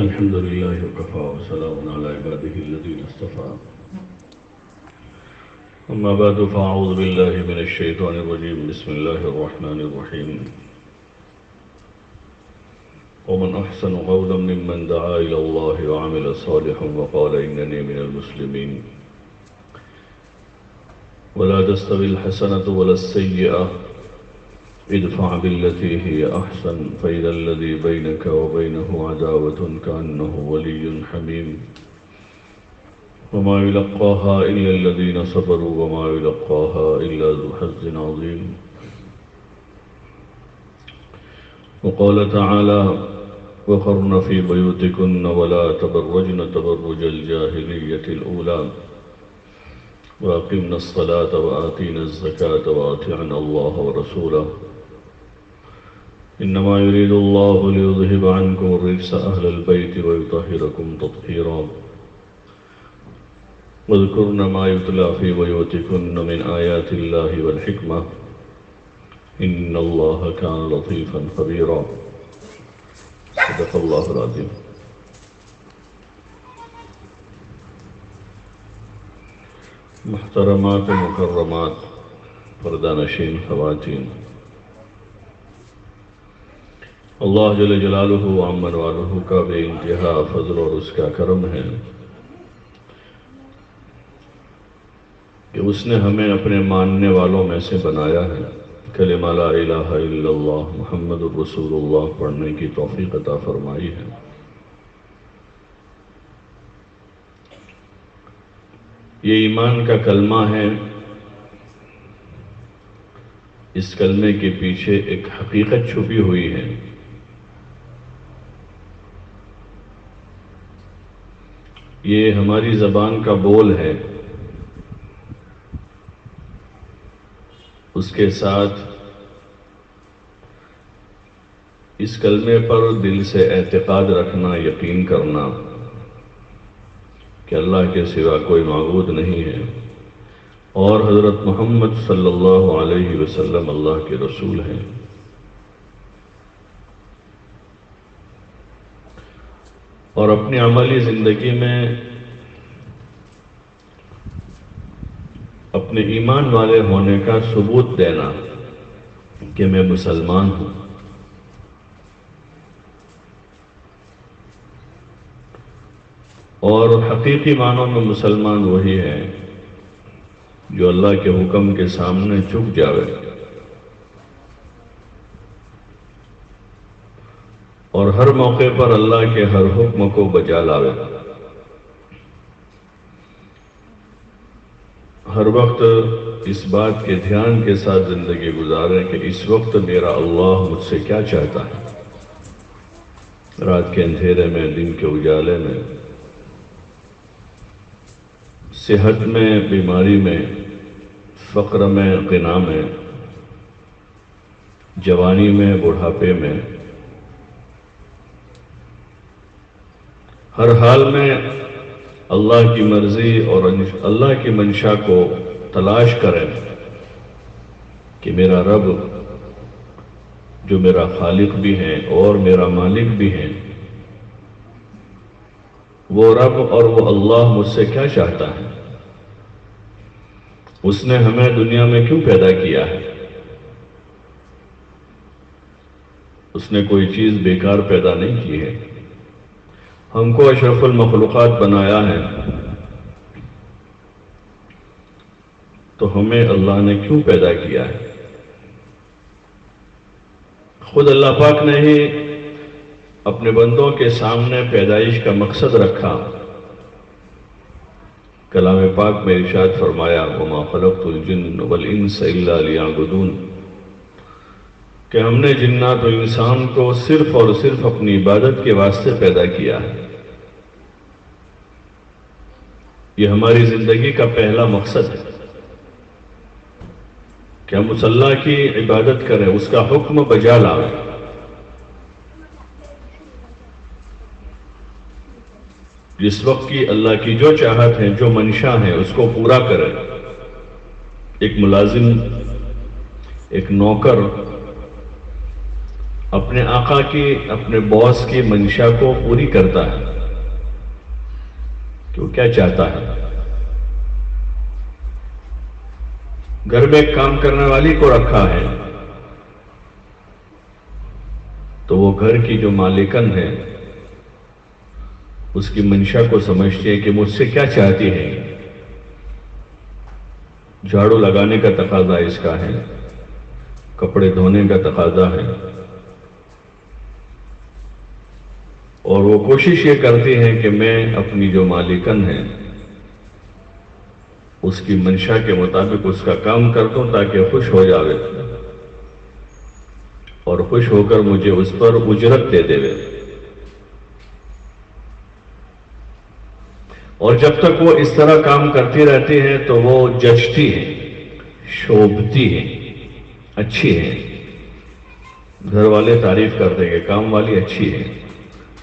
الحمد لله وكفى وسلام على عباده الذين اصطفى. أما بعد فأعوذ بالله من الشيطان الرجيم. بسم الله الرحمن الرحيم. ومن أحسن قولا ممن دعا إلى الله وعمل صالحا وقال إنني من المسلمين. ولا تستوي الحسنة ولا السيئة ادفع بالتي هي أحسن فإذا الذي بينك وبينه عداوة كأنه ولي حميم. وما يلقاها إلا الذين صبروا وما يلقاها إلا ذو حظ عظيم. وقال تعالى وقرن في بيوتكن ولا تبرجن تبرج الجاهلية الأولى وأقمنا الصلاة وآتينا الزكاة وأطعنا الله ورسوله إنما يريد الله ليذهب عنكم الرجس أهل البيت ويطهركم تطهيرا. واذكرن ما يتلى في بيوتكن من آيات الله والحكمة إن الله كان لطيفا خبيرا. صدق الله العظيم. محترمات و مکرمات، پردہ نشین خواتین، اللہ جل جلالہ و عمن والہ کا بے انتہا فضل اور اس کا کرم ہے کہ اس نے ہمیں اپنے ماننے والوں میں سے بنایا ہے. کلمہ لا الہ الا اللہ محمد الرسول اللہ پڑھنے کی توفیق عطا فرمائی ہے. یہ ایمان کا کلمہ ہے. اس کلمے کے پیچھے ایک حقیقت چھپی ہوئی ہے. یہ ہماری زبان کا بول ہے. اس کے ساتھ اس کلمے پر دل سے اعتقاد رکھنا، یقین کرنا کہ اللہ کے سوا کوئی معبود نہیں ہے اور حضرت محمد صلی اللہ علیہ وسلم اللہ کے رسول ہیں. اور اپنی عملی زندگی میں اپنے ایمان والے ہونے کا ثبوت دینا کہ میں مسلمان ہوں. اور حقیقی معنوں میں مسلمان وہی ہے جو اللہ کے حکم کے سامنے جھک جاوے اور ہر موقع پر اللہ کے ہر حکم کو بجا لاوے. ہر وقت اس بات کے دھیان کے ساتھ زندگی گزاریں کہ اس وقت میرا اللہ مجھ سے کیا چاہتا ہے. رات کے اندھیرے میں، دن کے اجالے میں، صحت میں، بیماری میں، فقر میں، غنا میں، جوانی میں، بڑھاپے میں، ہر حال میں اللہ کی مرضی اور اللہ کی منشا کو تلاش کریں کہ میرا رب جو میرا خالق بھی ہے اور میرا مالک بھی ہے، وہ رب اور وہ اللہ مجھ سے کیا چاہتا ہے. اس نے ہمیں دنیا میں کیوں پیدا کیا ہے. اس نے کوئی چیز بیکار پیدا نہیں کی ہے. ہم کو اشرف المخلوقات بنایا ہے تو ہمیں اللہ نے کیوں پیدا کیا ہے. خود اللہ پاک نے ہی اپنے بندوں کے سامنے پیدائش کا مقصد رکھا. کلام پاک میں ارشاد فرمایا وَمَا خَلَقْتُ الْجِنَّ وَالْإِنسَ إِلَّا لِيَعْبُدُونَ کہ ہم نے جنات و انسان کو صرف اور صرف اپنی عبادت کے واسطے پیدا کیا ہے. یہ ہماری زندگی کا پہلا مقصد ہے کہ ہم اس اللہ کی عبادت کریں، اس کا حکم بجا لائیں. جس وقت کی اللہ کی جو چاہت ہے، جو منشا ہے، اس کو پورا کریں. ایک ملازم، ایک نوکر اپنے آقا کی، اپنے باس کی منشا کو پوری کرتا ہے کہ وہ کیا چاہتا ہے۔ گھر میں ایک کام کرنے والی کو رکھا ہے تو وہ گھر کی جو مالکن ہے اس کی منشا کو سمجھتے ہیں کہ مجھ سے کیا چاہتی ہے۔ جھاڑو لگانے کا تقاضا اس کا ہے، کپڑے دھونے کا تقاضا ہے، اور وہ کوشش یہ کرتی ہیں کہ میں اپنی جو مالکن ہے اس کی منشا کے مطابق اس کا کام کر دوں تاکہ خوش ہو جاوے اور خوش ہو کر مجھے اس پر اجرت دے دے۔ اور جب تک وہ اس طرح کام کرتی رہتی ہیں تو وہ جچتی ہیں، شوبھتی ہیں، اچھی ہیں، گھر والے تعریف کر دیں گے کام والی اچھی ہے،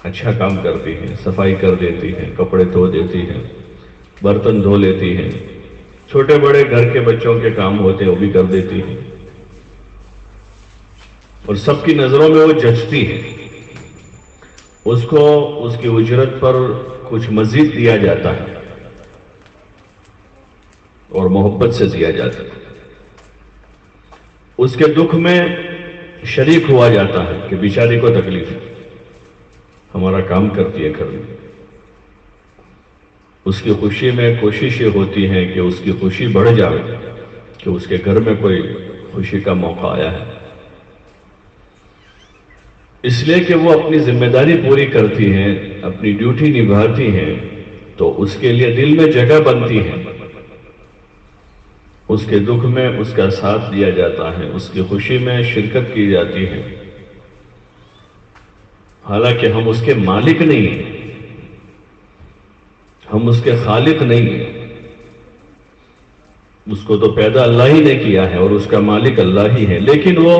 اچھا کام کرتی ہیں، صفائی کر دیتی ہیں، کپڑے دھو دیتی ہیں، برتن دھو لیتی ہیں، چھوٹے بڑے گھر کے بچوں کے کام ہوتے ہیں وہ بھی کر دیتی ہیں، اور سب کی نظروں میں وہ جچتی ہے۔ اس کو اس کی اجرت پر کچھ مزید دیا جاتا ہے اور محبت سے دیا جاتا ہے، اس کے دکھ میں شریک ہوا جاتا ہے کہ بیچاری کو تکلیف ہے، ہمارا کام کرتی ہے گھر میں، اس کی خوشی میں کوشش یہ ہوتی ہے کہ اس کی خوشی بڑھ جائے کہ اس کے گھر میں کوئی خوشی کا موقع آیا ہے، اس لیے کہ وہ اپنی ذمہ داری پوری کرتی ہیں، اپنی ڈیوٹی نبھاتی ہیں، تو اس کے لیے دل میں جگہ بنتی ہے، اس کے دکھ میں اس کا ساتھ دیا جاتا ہے، اس کی خوشی میں شرکت کی جاتی ہے، حالانکہ ہم اس کے مالک نہیں ہیں، ہم اس کے خالق نہیں ہیں، اس کو تو پیدا اللہ ہی نے کیا ہے اور اس کا مالک اللہ ہی ہے، لیکن وہ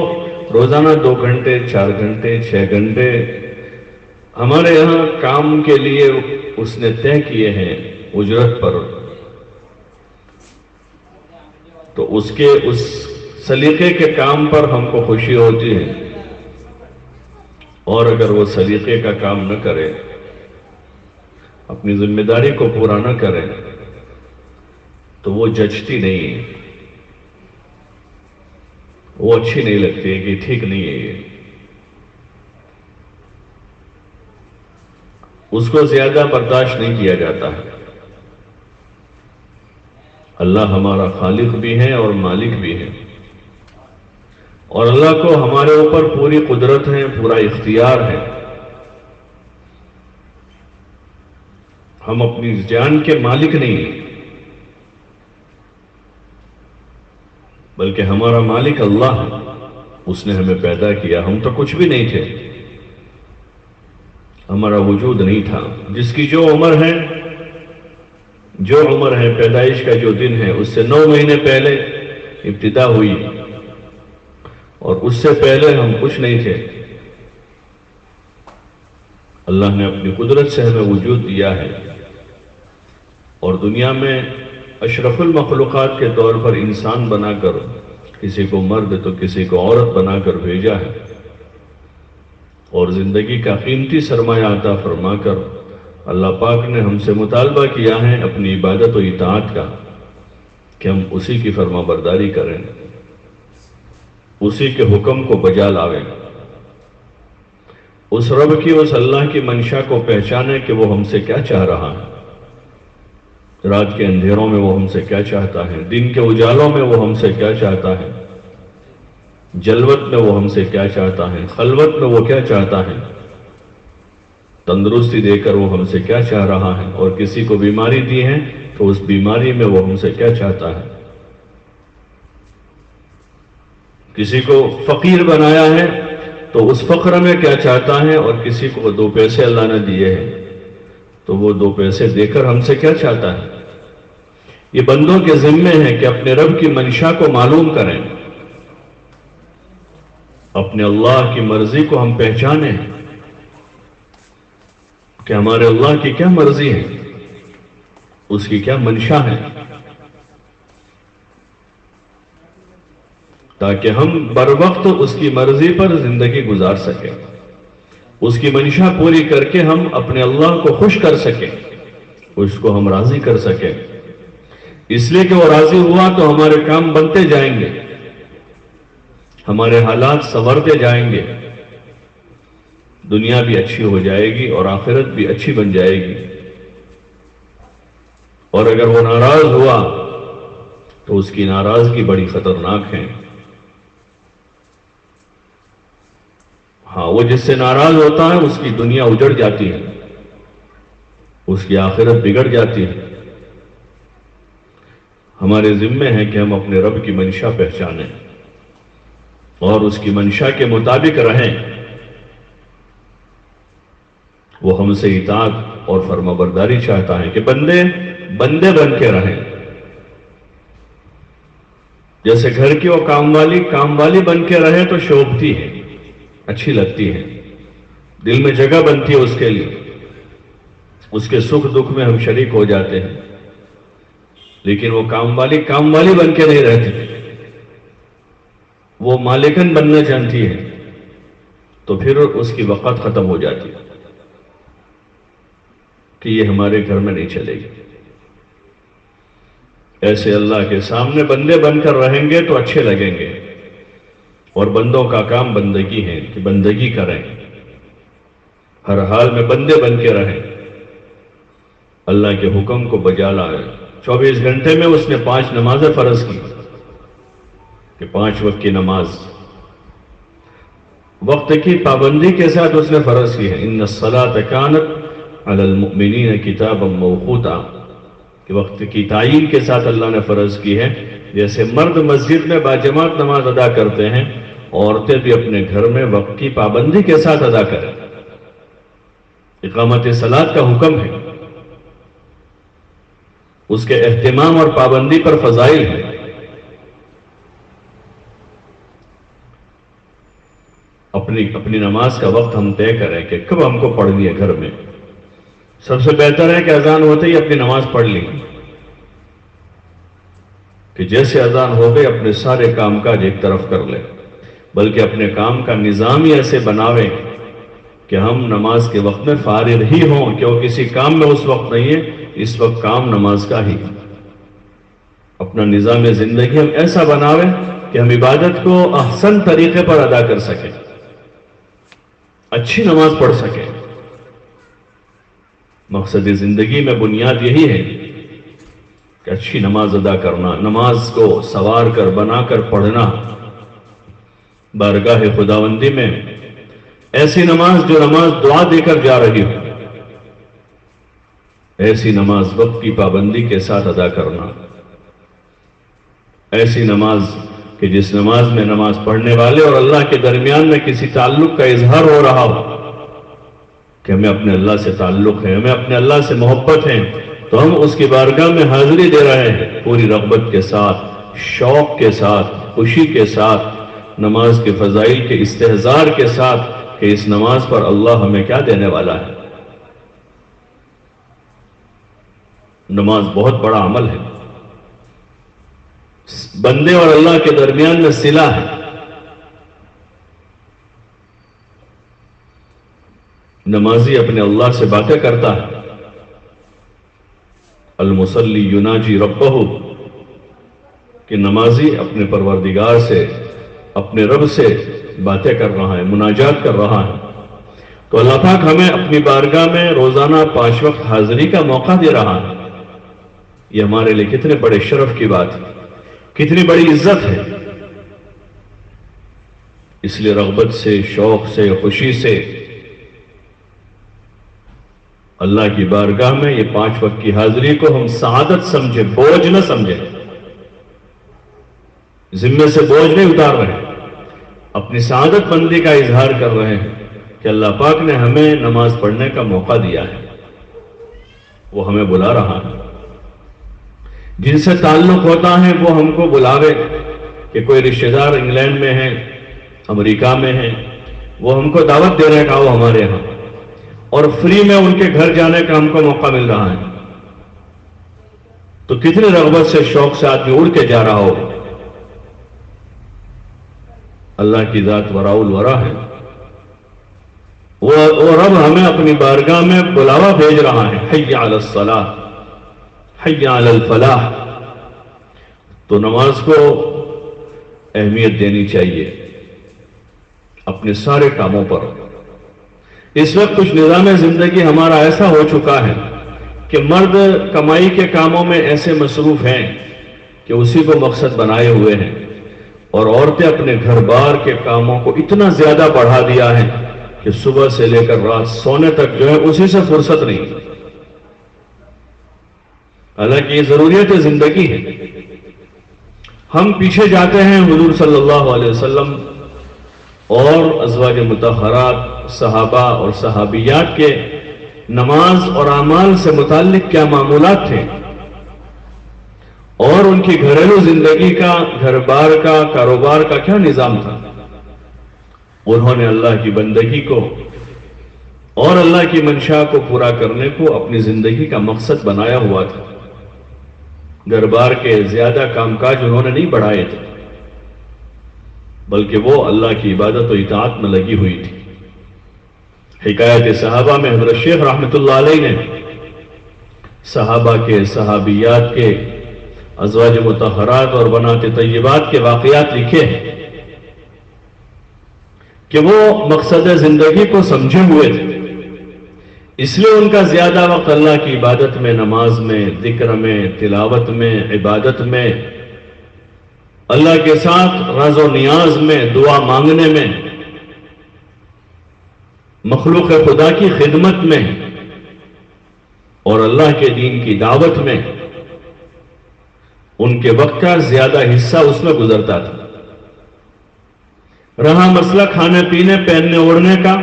روزانہ 2 گھنٹے 4 گھنٹے 6 گھنٹے ہمارے یہاں کام کے لیے اس نے طے کیے ہیں اجرت پر، تو اس کے اس سلیقے کے کام پر ہم کو خوشی ہوتی ہے، اور اگر وہ سلیقے کا کام نہ کرے، اپنی ذمہ داری کو پورا نہ کرے تو وہ جچتی نہیں ہے، وہ اچھی نہیں لگتی ہے کہ ٹھیک نہیں ہے یہ، اس کو زیادہ برداشت نہیں کیا جاتا ہے۔ اللہ ہمارا خالق بھی ہے اور مالک بھی ہے، اور اللہ کو ہمارے اوپر پوری قدرت ہے، پورا اختیار ہے، ہم اپنی جان کے مالک نہیں ہیں، بلکہ ہمارا مالک اللہ ہے، اس نے ہمیں پیدا کیا، ہم تو کچھ بھی نہیں تھے، ہمارا وجود نہیں تھا، جس کی جو عمر ہے پیدائش کا جو دن ہے اس سے 9 مہینے پہلے ابتدا ہوئی، اور اس سے پہلے ہم کچھ نہیں تھے، اللہ نے اپنی قدرت سے ہمیں وجود دیا ہے، اور دنیا میں اشرف المخلوقات کے طور پر انسان بنا کر کسی کو مرد تو کسی کو عورت بنا کر بھیجا ہے، اور زندگی کا قیمتی سرمایہ عطا فرما کر اللہ پاک نے ہم سے مطالبہ کیا ہے اپنی عبادت و اطاعت کا، کہ ہم اسی کی فرما برداری کریں، اسی کے حکم کو بجا لاویں، اس رب کی، اس اللہ کی منشا کو پہچانے کہ وہ ہم سے کیا چاہ رہا ہے، رات کے اندھیروں میں وہ ہم سے کیا چاہتا ہے، دن کے اجالوں میں وہ ہم سے کیا چاہتا ہے، جلوت میں وہ ہم سے کیا چاہتا ہے، خلوت میں وہ کیا چاہتا ہے، تندرستی دے کر وہ ہم سے کیا چاہ رہا ہے، اور کسی کو بیماری دی ہے تو اس بیماری میں وہ ہم سے کیا چاہتا ہے، کسی کو فقیر بنایا ہے تو اس فقر میں کیا چاہتا ہے، اور کسی کو 2 پیسے اللہ نے دیے ہیں تو وہ 2 پیسے دے کر ہم سے کیا چاہتا ہے۔ یہ بندوں کے ذمے ہے کہ اپنے رب کی منشا کو معلوم کریں، اپنے اللہ کی مرضی کو ہم پہچانیں کہ ہمارے اللہ کی کیا مرضی ہے، اس کی کیا منشا ہے۔ تاکہ ہم بر وقت اس کی مرضی پر زندگی گزار سکیں، اس کی منشا پوری کر کے ہم اپنے اللہ کو خوش کر سکیں، اس کو ہم راضی کر سکیں۔ اس لیے کہ وہ راضی ہوا تو ہمارے کام بنتے جائیں گے، ہمارے حالات سنورتے جائیں گے، دنیا بھی اچھی ہو جائے گی اور آخرت بھی اچھی بن جائے گی۔ اور اگر وہ ناراض ہوا تو اس کی ناراضگی بڑی خطرناک ہے۔ ہاں، وہ جس سے ناراض ہوتا ہے اس کی دنیا اجڑ جاتی ہے، اس کی آخرت بگڑ جاتی ہے۔ ہمارے ذمے ہے کہ ہم اپنے رب کی منشا پہچانیں اور اس کی منشا کے مطابق رہیں۔ وہ ہم سے اطاعت اور فرما برداری چاہتا ہے کہ بندے بن کے رہیں۔ جیسے گھر کی وہ کام والی بن کے رہے تو شوبھتی ہے، اچھی لگتی ہے، دل میں جگہ بنتی ہے اس کے لیے، اس کے سکھ دکھ میں ہم شریک ہو جاتے ہیں۔ لیکن وہ کام والی بن کے نہیں رہتی، وہ مالکن بننا چاہتی ہے، تو پھر اس کی وقت ختم ہو جاتی ہے کہ یہ ہمارے گھر میں نہیں چلے گی۔ ایسے اللہ کے سامنے بندے بن کر رہیں گے تو اچھے لگیں گے، اور بندوں کا کام بندگی ہے کہ بندگی کریں، ہر حال میں بندے بن کے رہیں، اللہ کے حکم کو بجا لائیں۔ 24 گھنٹے میں اس نے 5 نمازیں فرض کی کہ 5 وقت کی نماز وقت کی پابندی کے ساتھ اس نے فرض کی ہے۔ ان الصلاۃ کانت علی المؤمنین کتابا موقوتا، کہ وقت کی تعیین کے ساتھ اللہ نے فرض کی ہے۔ جیسے مرد مسجد میں باجماعت نماز ادا کرتے ہیں، عورتیں بھی اپنے گھر میں وقت کی پابندی کے ساتھ ادا کریں۔ اقامت صلاۃ کا حکم ہے، اس کے اہتمام اور پابندی پر فضائل ہے۔ اپنی نماز کا وقت ہم طے کریں کہ کب ہم کو پڑھنی ہے گھر میں۔ سب سے بہتر ہے کہ اذان ہوتے ہی اپنی نماز پڑھ لی، کہ جیسے اذان ہو گئی اپنے سارے کام کاج ایک طرف کر لیں، بلکہ اپنے کام کا نظام ہی ایسے بناویں کہ ہم نماز کے وقت میں فارغ ہی ہوں، کہ وہ کسی کام میں اس وقت نہیں ہے، اس وقت کام نماز کا ہی۔ اپنا نظام زندگی ہم ایسا بناویں کہ ہم عبادت کو احسن طریقے پر ادا کر سکیں، اچھی نماز پڑھ سکیں۔ مقصد زندگی میں بنیاد یہی ہے کہ اچھی نماز ادا کرنا، نماز کو سوار کر بنا کر پڑھنا، بارگاہ خداوندی میں ایسی نماز جو نماز دعا دے کر جا رہی ہو، ایسی نماز وقت کی پابندی کے ساتھ ادا کرنا، ایسی نماز کہ جس نماز میں نماز پڑھنے والے اور اللہ کے درمیان میں کسی تعلق کا اظہار ہو رہا ہو، کہ ہمیں اپنے اللہ سے تعلق ہے، ہمیں اپنے اللہ سے محبت ہے، تو ہم اس کی بارگاہ میں حاضری دے رہے ہیں پوری رغبت کے ساتھ، شوق کے ساتھ، خوشی کے ساتھ، نماز کے فضائل کے استحضار کے ساتھ کہ اس نماز پر اللہ ہمیں کیا دینے والا ہے۔ نماز بہت بڑا عمل ہے، بندے اور اللہ کے درمیان میں صلہ ہے۔ نمازی اپنے اللہ سے باتیں کرتا ہے، المصلی یناجی ربہ، کہ نمازی اپنے پروردگار سے، اپنے رب سے باتیں کر رہا ہے، مناجات کر رہا ہے۔ تو اللہ پاک ہمیں اپنی بارگاہ میں روزانہ 5 وقت حاضری کا موقع دے رہا ہے۔ یہ ہمارے لیے کتنے بڑے شرف کی بات ہے، کتنی بڑی عزت ہے۔ اس لیے رغبت سے، شوق سے، خوشی سے اللہ کی بارگاہ میں یہ 5 وقت کی حاضری کو ہم سعادت سمجھیں، بوجھ نہ سمجھیں، ذمے سے بوجھ نہیں اتار رہے، اپنی سعادت مندی کا اظہار کر رہے ہیں کہ اللہ پاک نے ہمیں نماز پڑھنے کا موقع دیا ہے، وہ ہمیں بلا رہا ہے۔ جن سے تعلق ہوتا ہے وہ ہم کو بلاوے، کہ کوئی رشتہ دار انگلینڈ میں ہیں، امریکہ میں ہیں، وہ ہم کو دعوت دے رہے کہ وہ ہمارے یہاں، اور فری میں ان کے گھر جانے کا ہم کو موقع مل رہا ہے، تو کتنی رغبت سے، شوق سے آدمی اڑ کے جا رہا ہوگا۔ اللہ کی ذات وراء الورا ہے، وہ رب ہمیں اپنی بارگاہ میں بلاوا بھیج رہا ہے، حی علی الصلاۃ، حی علی الفلاح۔ تو نماز کو اہمیت دینی چاہیے اپنے سارے کاموں پر۔ اس وقت کچھ نظام زندگی ہمارا ایسا ہو چکا ہے کہ مرد کمائی کے کاموں میں ایسے مصروف ہیں کہ اسی کو مقصد بنائے ہوئے ہیں، اور عورتیں اپنے گھر بار کے کاموں کو اتنا زیادہ بڑھا دیا ہے کہ صبح سے لے کر رات سونے تک جو ہے اسی سے فرصت نہیں۔ حالانکہ یہ ضروریت زندگی ہے۔ ہم پیچھے جاتے ہیں حضور صلی اللہ علیہ وسلم اور ازواج مطہرات، صحابہ اور صحابیات کے نماز اور اعمال سے متعلق کیا معمولات تھے، اور ان کی گھریلو زندگی کا، گھر بار کا، کاروبار کا کیا نظام تھا۔ انہوں نے اللہ کی بندگی کو اور اللہ کی منشا کو پورا کرنے کو اپنی زندگی کا مقصد بنایا ہوا تھا۔ گھر بار کے زیادہ کام کاج انہوں نے نہیں بڑھائے تھے، بلکہ وہ اللہ کی عبادت و اطاعت میں لگی ہوئی تھی۔ حکایت صحابہ میں حضرت شیخ رحمۃ اللہ علیہ نے صحابہ کے، صحابیات کے، ازواج مطہرات اور بنات طیبات کے واقعات لکھے ہیں کہ وہ مقصد زندگی کو سمجھے ہوئے تھے، اس لیے ان کا زیادہ وقت اللہ کی عبادت میں، نماز میں، ذکر میں، تلاوت میں، عبادت میں، اللہ کے ساتھ راز و نیاز میں، دعا مانگنے میں، مخلوق خدا کی خدمت میں اور اللہ کے دین کی دعوت میں ان کے وقت کا زیادہ حصہ اس میں گزرتا تھا۔ رہا مسئلہ کھانے پینے، پہننے اوڑھنے کا،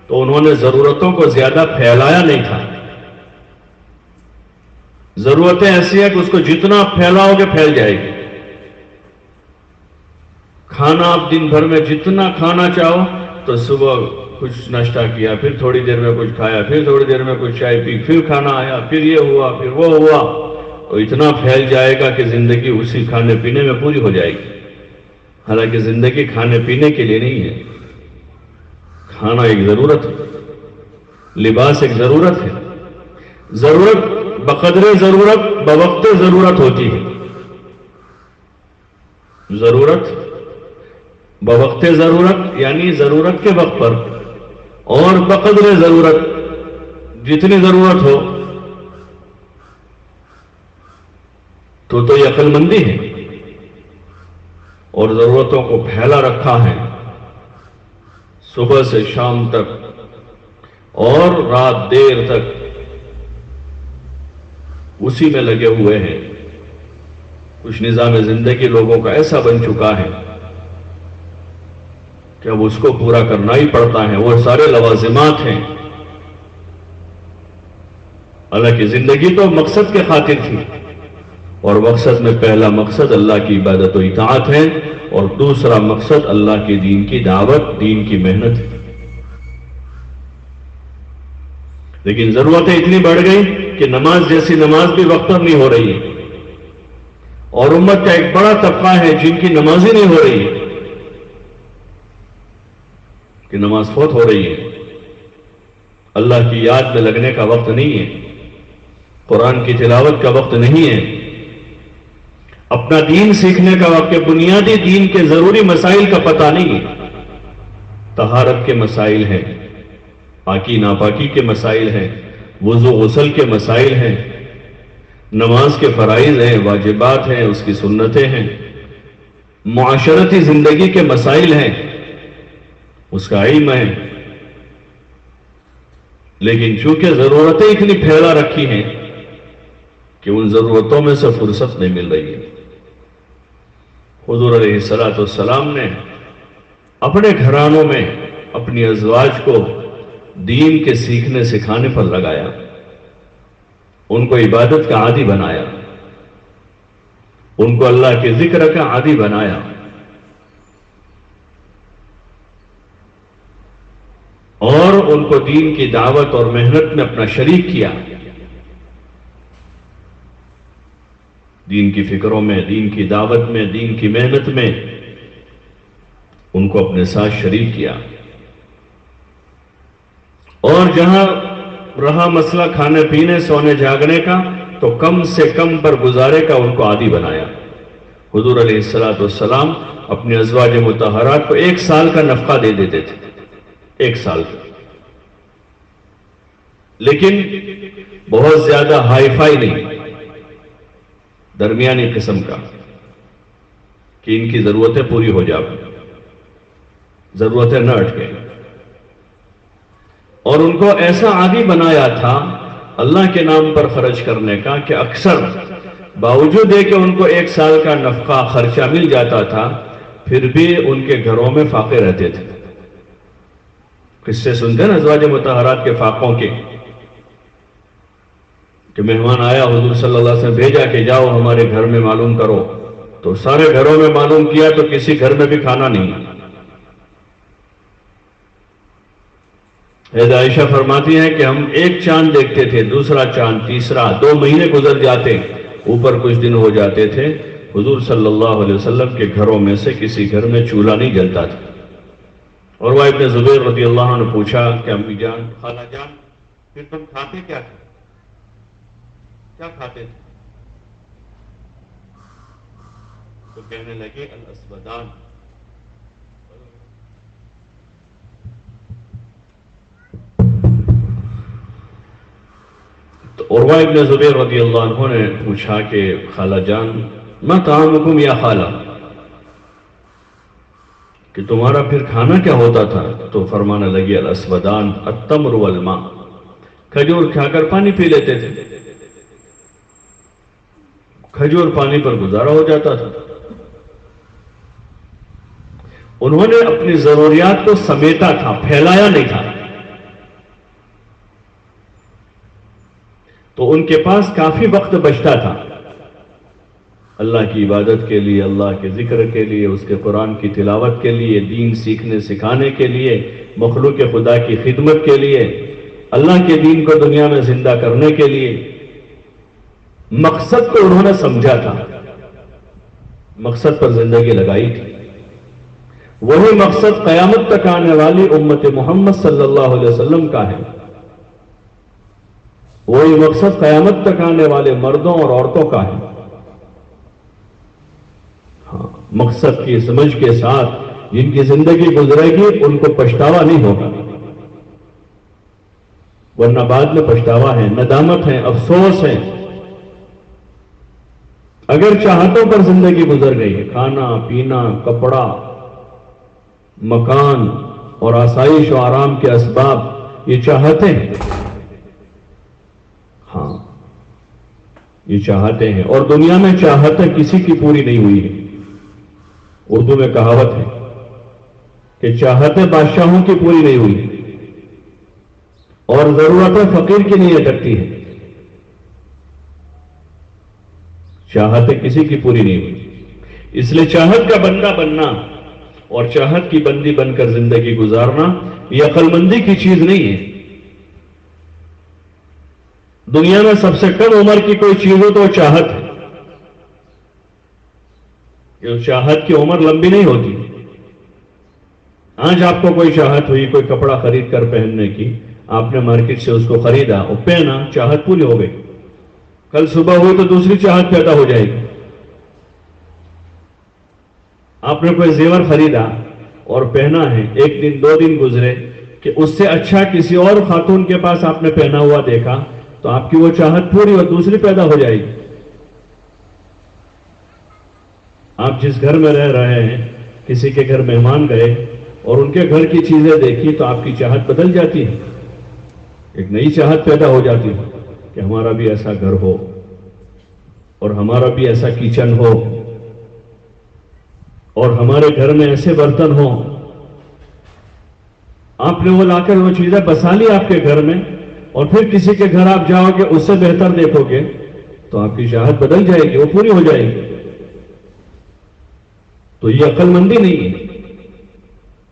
تو انہوں نے ضرورتوں کو زیادہ پھیلایا نہیں تھا۔ ضرورتیں ایسی ہیں کہ اس کو جتنا پھیلاؤ گے پھیل جائے گی۔ کھانا آپ دن بھر میں جتنا کھانا چاہو، تو صبح کچھ ناشتہ کیا، پھر تھوڑی دیر میں کچھ کھایا، پھر تھوڑی دیر میں کچھ چائے پی، پھر کھانا آیا، پھر یہ ہوا، پھر وہ ہوا، تو اتنا پھیل جائے گا کہ زندگی اسی کھانے پینے میں پوری ہو جائے گی۔ حالانکہ زندگی کھانے پینے کے لیے نہیں ہے، کھانا ایک ضرورت ہے، لباس ایک ضرورت ہے۔ ضرورت بقدر ضرورت بوقت ضرورت ہوتی ہے۔ ضرورت بوقت ضرورت یعنی ضرورت کے وقت پر، اور بقدر ضرورت جتنی ضرورت ہو، تو یہ عقل مندی ہے۔ اور ضرورتوں کو پھیلا رکھا ہے صبح سے شام تک اور رات دیر تک اسی میں لگے ہوئے ہیں۔ کچھ نظام زندگی لوگوں کا ایسا بن چکا ہے کہ اب اس کو پورا کرنا ہی پڑتا ہے، وہ سارے لوازمات ہیں۔ حالانکہ زندگی تو مقصد کے خاطر تھی، اور مقصد میں پہلا مقصد اللہ کی عبادت و اطاعت ہے، اور دوسرا مقصد اللہ کے دین کی دعوت، دین کی محنت ہے۔ لیکن ضرورتیں اتنی بڑھ گئی کہ نماز جیسی نماز بھی وقت پر نہیں ہو رہی ہے، اور امت کا ایک بڑا طبقہ ہے جن کی نماز ہی نہیں ہو رہی ہے، کہ نماز فوت ہو رہی ہے، اللہ کی یاد میں لگنے کا وقت نہیں ہے، قرآن کی تلاوت کا وقت نہیں ہے، اپنا دین سیکھنے کا وقت، بنیادی دین کے ضروری مسائل کا پتہ نہیں ہے۔ طہارت کے مسائل ہیں، پاکی ناپاکی کے مسائل ہیں، وضو غسل کے مسائل ہیں، نماز کے فرائض ہیں، واجبات ہیں، اس کی سنتیں ہیں، معاشرتی زندگی کے مسائل ہیں، اس کا علم ہے۔ لیکن چونکہ ضرورتیں اتنی پھیلا رکھی ہیں کہ ان ضرورتوں میں سے فرصت نہیں مل رہی ہے۔ حضور علیہ السلام نے اپنے گھرانوں میں اپنی ازواج کو دین کے سیکھنے سکھانے پر لگایا، ان کو عبادت کا عادی بنایا، ان کو اللہ کے ذکر کا عادی بنایا، اور ان کو دین کی دعوت اور محنت میں اپنا شریک کیا۔ دین کی فکروں میں، دین کی دعوت میں، دین کی محنت میں ان کو اپنے ساتھ شریک کیا، اور جہاں رہا مسئلہ کھانے پینے سونے جاگنے کا تو کم سے کم پر گزارے کا ان کو عادی بنایا۔ حضور علیہ السلام اپنی ازواج مطہرات کو 1 سال کا نفقہ دے دیتے تھے، 1 سال کا، لیکن بہت زیادہ ہائی فائی نہیں، درمیانی قسم کا، کہ ان کی ضرورتیں پوری ہو جائیں، ضرورتیں نہ اٹکیں۔ اور ان کو ایسا عادی بنایا تھا اللہ کے نام پر خرچ کرنے کا کہ اکثر باوجود ہے کہ ان کو 1 سال کا نفقہ خرچہ مل جاتا تھا، پھر بھی ان کے گھروں میں فاقے رہتے تھے۔ قصے سنتے ہیں نا ازواج مطہرات کے فاقوں کے، کہ مہمان آیا، حضور صلی اللہ علیہ وسلم بھیجا کہ جاؤ ہمارے گھر میں معلوم کرو، تو سارے گھروں میں معلوم کیا تو کسی گھر میں بھی کھانا نہیں۔ حضرت عائشہ فرماتی ہیں کہ ہم 1 چاند دیکھتے تھے، دوسرا چاند، تیسرا، 2 مہینے گزر جاتے، اوپر کچھ دن ہو جاتے تھے، حضور صلی اللہ علیہ وسلم کے گھروں میں سے کسی گھر میں چولہا نہیں جلتا تھا۔ اور وہ ابن زبیر رضی اللہ عنہ نے پوچھا کہ امی جان، خالہ جان، پھر تم کھاتے کیا تھے؟ کیا کھاتے تھے؟ تو کہنے لگے الاسودان۔ تو عروہ ابن زبیر رضی اللہ عنہ نے پوچھا کہ خالہ جان، ما طعامکم یا خالہ، کہ تمہارا پھر کھانا کیا ہوتا تھا؟ تو فرمانے لگی الاسودان التمر والماء، کھجور کھا کر پانی پی لیتے تھے، کھجور پانی پر گزارا ہو جاتا تھا۔ انہوں نے اپنی ضروریات کو سمیٹا تھا، پھیلایا نہیں تھا، تو ان کے پاس کافی وقت بچتا تھا اللہ کی عبادت کے لیے، اللہ کے ذکر کے لیے، اس کے قرآن کی تلاوت کے لیے، دین سیکھنے سکھانے کے لیے، مخلوق خدا کی خدمت کے لیے، اللہ کے دین کو دنیا میں زندہ کرنے کے لیے۔ مقصد کو انہوں نے سمجھا تھا، مقصد پر زندگی لگائی تھی۔ وہی مقصد قیامت تک آنے والی امت محمد صلی اللہ علیہ وسلم کا ہے، وہی مقصد قیامت تک آنے والے مردوں اور عورتوں کا ہے۔ ہاں، مقصد کی سمجھ کے ساتھ جن کی زندگی گزرے گی ان کو پچھتاوا نہیں ہوگا، ورنہ بعد میں پچھتاوا ہے، ندامت ہے، افسوس ہے۔ اگر چاہتوں پر زندگی گزر گئی ہے، کھانا پینا، کپڑا، مکان اور آسائش و آرام کے اسباب، یہ چاہتے ہیں، ہاں یہ چاہتے ہیں، اور دنیا میں چاہتیں کسی کی پوری نہیں ہوئی ہے۔ اردو میں کہاوت ہے کہ چاہتیں بادشاہوں کی پوری نہیں ہوئی اور ضرورتیں فقیر کی نہیں اٹکتی ہیں، چاہتیں کسی کی پوری نہیں ہوئی۔ اس لیے چاہت کا بندہ بننا اور چاہت کی بندی بن کر زندگی گزارنا یہ عقل مندی کی چیز نہیں ہے۔ دنیا میں سب سے کم عمر کی کوئی چیز ہو تو چاہت ہے، کہ چاہت کی عمر لمبی نہیں ہوتی۔ آج آپ کو کوئی چاہت ہوئی کوئی کپڑا خرید کر پہننے کی، آپ نے مارکیٹ سے اس کو خریدا اور پہنا، چاہت پوری ہو گئی، کل صبح ہوئی تو دوسری چاہت پیدا ہو جائے گی۔ آپ نے کوئی زیور خریدا اور پہنا ہے، 1 دن 2 دن گزرے کہ اس سے اچھا کسی اور خاتون کے پاس آپ نے پہنا ہوا دیکھا تو آپ کی وہ چاہت پوری اور دوسری پیدا ہو جائے گی۔ آپ جس گھر میں رہ رہے ہیں، کسی کے گھر مہمان گئے اور ان کے گھر کی چیزیں دیکھی تو آپ کی چاہت بدل جاتی ہے، ایک نئی چاہت پیدا ہو جاتی ہے کہ ہمارا بھی ایسا گھر ہو اور ہمارا بھی ایسا کچن ہو اور ہمارے گھر میں ایسے برتن ہوں۔ آپ نے وہ لا کر وہ چیزیں بسا لی آپ کے گھر میں، اور پھر کسی کے گھر آپ جاؤ گے اس سے بہتر دیکھو گے تو آپ کی چاہت بدل جائے گی، وہ پوری ہو جائے گی۔ تو یہ عقل مندی نہیں ہے،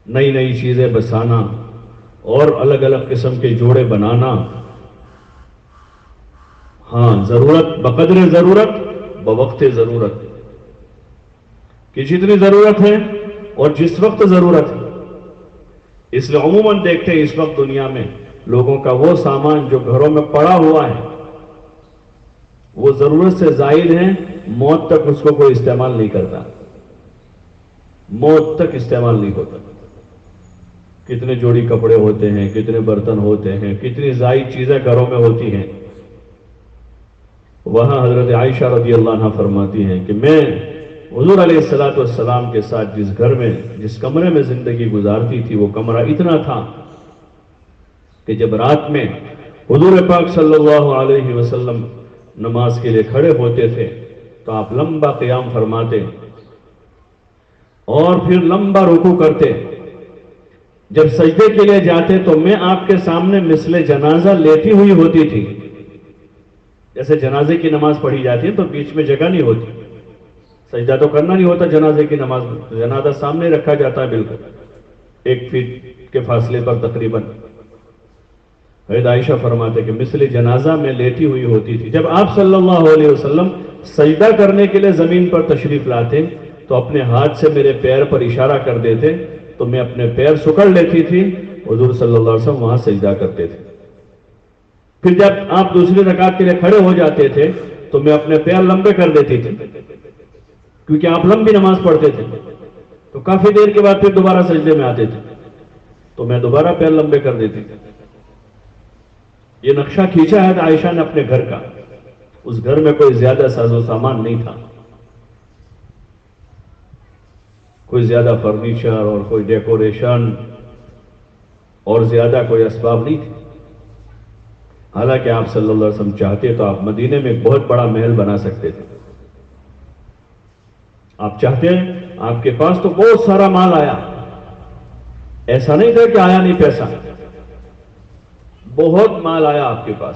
نئی نئی چیزیں بسانا اور الگ الگ قسم کے جوڑے بنانا۔ ہاں، ضرورت بقدر ضرورت بوقت ضرورت، کہ جتنی ضرورت ہے اور جس وقت ضرورت ہے. اس لیے عموماً دیکھتے ہیں اس وقت دنیا میں لوگوں کا وہ سامان جو گھروں میں پڑا ہوا ہے وہ ضرورت سے زائد ہے، موت تک اس کو کوئی استعمال نہیں کرتا، موت تک استعمال نہیں ہوتا. کتنے جوڑی کپڑے ہوتے ہیں، کتنے برتن ہوتے ہیں، کتنی زائد چیزیں گھروں میں ہوتی ہیں. وہاں حضرت عائشہ رضی اللہ عنہ فرماتی ہیں کہ میں حضور علیہ الصلوۃ والسلام کے ساتھ جس گھر میں، جس کمرے میں زندگی گزارتی تھی، وہ کمرہ اتنا تھا کہ جب رات میں حضور پاک صلی اللہ علیہ وسلم نماز کے لیے کھڑے ہوتے تھے تو آپ لمبا قیام فرماتے اور پھر لمبا رکوع کرتے. جب سجدے کے لیے جاتے تو میں آپ کے سامنے مثل جنازہ لیٹی ہوئی ہوتی تھی. جیسے جنازے کی نماز پڑھی جاتی ہے تو بیچ میں جگہ نہیں ہوتی، سجدہ تو کرنا نہیں ہوتا جنازے کی نماز میں، جنازہ سامنے رکھا جاتا ہے بالکل 1 فٹ کے فاصلے پر تقریباً. حضرت عائشہ فرماتے کہ مثل جنازہ میں لیٹی ہوئی ہوتی تھی. جب آپ صلی اللہ علیہ وسلم سجدہ کرنے کے لیے زمین پر تشریف لاتے تو اپنے ہاتھ سے میرے پیر پر اشارہ کر دیتے تو میں اپنے پیر سکڑ لیتی تھی، حضور صلی اللہ علیہ وسلم وہاں سجدہ کرتے تھے. پھر جب آپ دوسری رکعت کے لیے کھڑے ہو جاتے تھے تو میں اپنے پیر لمبے کر دیتی تھی کیونکہ آپ لمبی نماز پڑھتے تھے. تو کافی دیر کے بعد پھر دوبارہ سجدے میں آتے تھے تو میں دوبارہ پیر لمبے کر دیتی تھی. یہ نقشہ کھینچا ہے عائشہ نے اپنے گھر کا. اس گھر میں کوئی زیادہ ساز و سامان نہیں تھا، کوئی زیادہ فرنیچر اور کوئی ڈیکوریشن اور زیادہ کوئی اسباب نہیں تھی. حالانکہ آپ صلی اللہ علیہ وسلم چاہتے تو آپ مدینے میں ایک بہت بڑا محل بنا سکتے تھے. آپ چاہتے ہیں، آپ کے پاس تو بہت سارا مال آیا، ایسا نہیں تھا کہ آیا نہیں پیسہ، بہت مال آیا آپ کے پاس.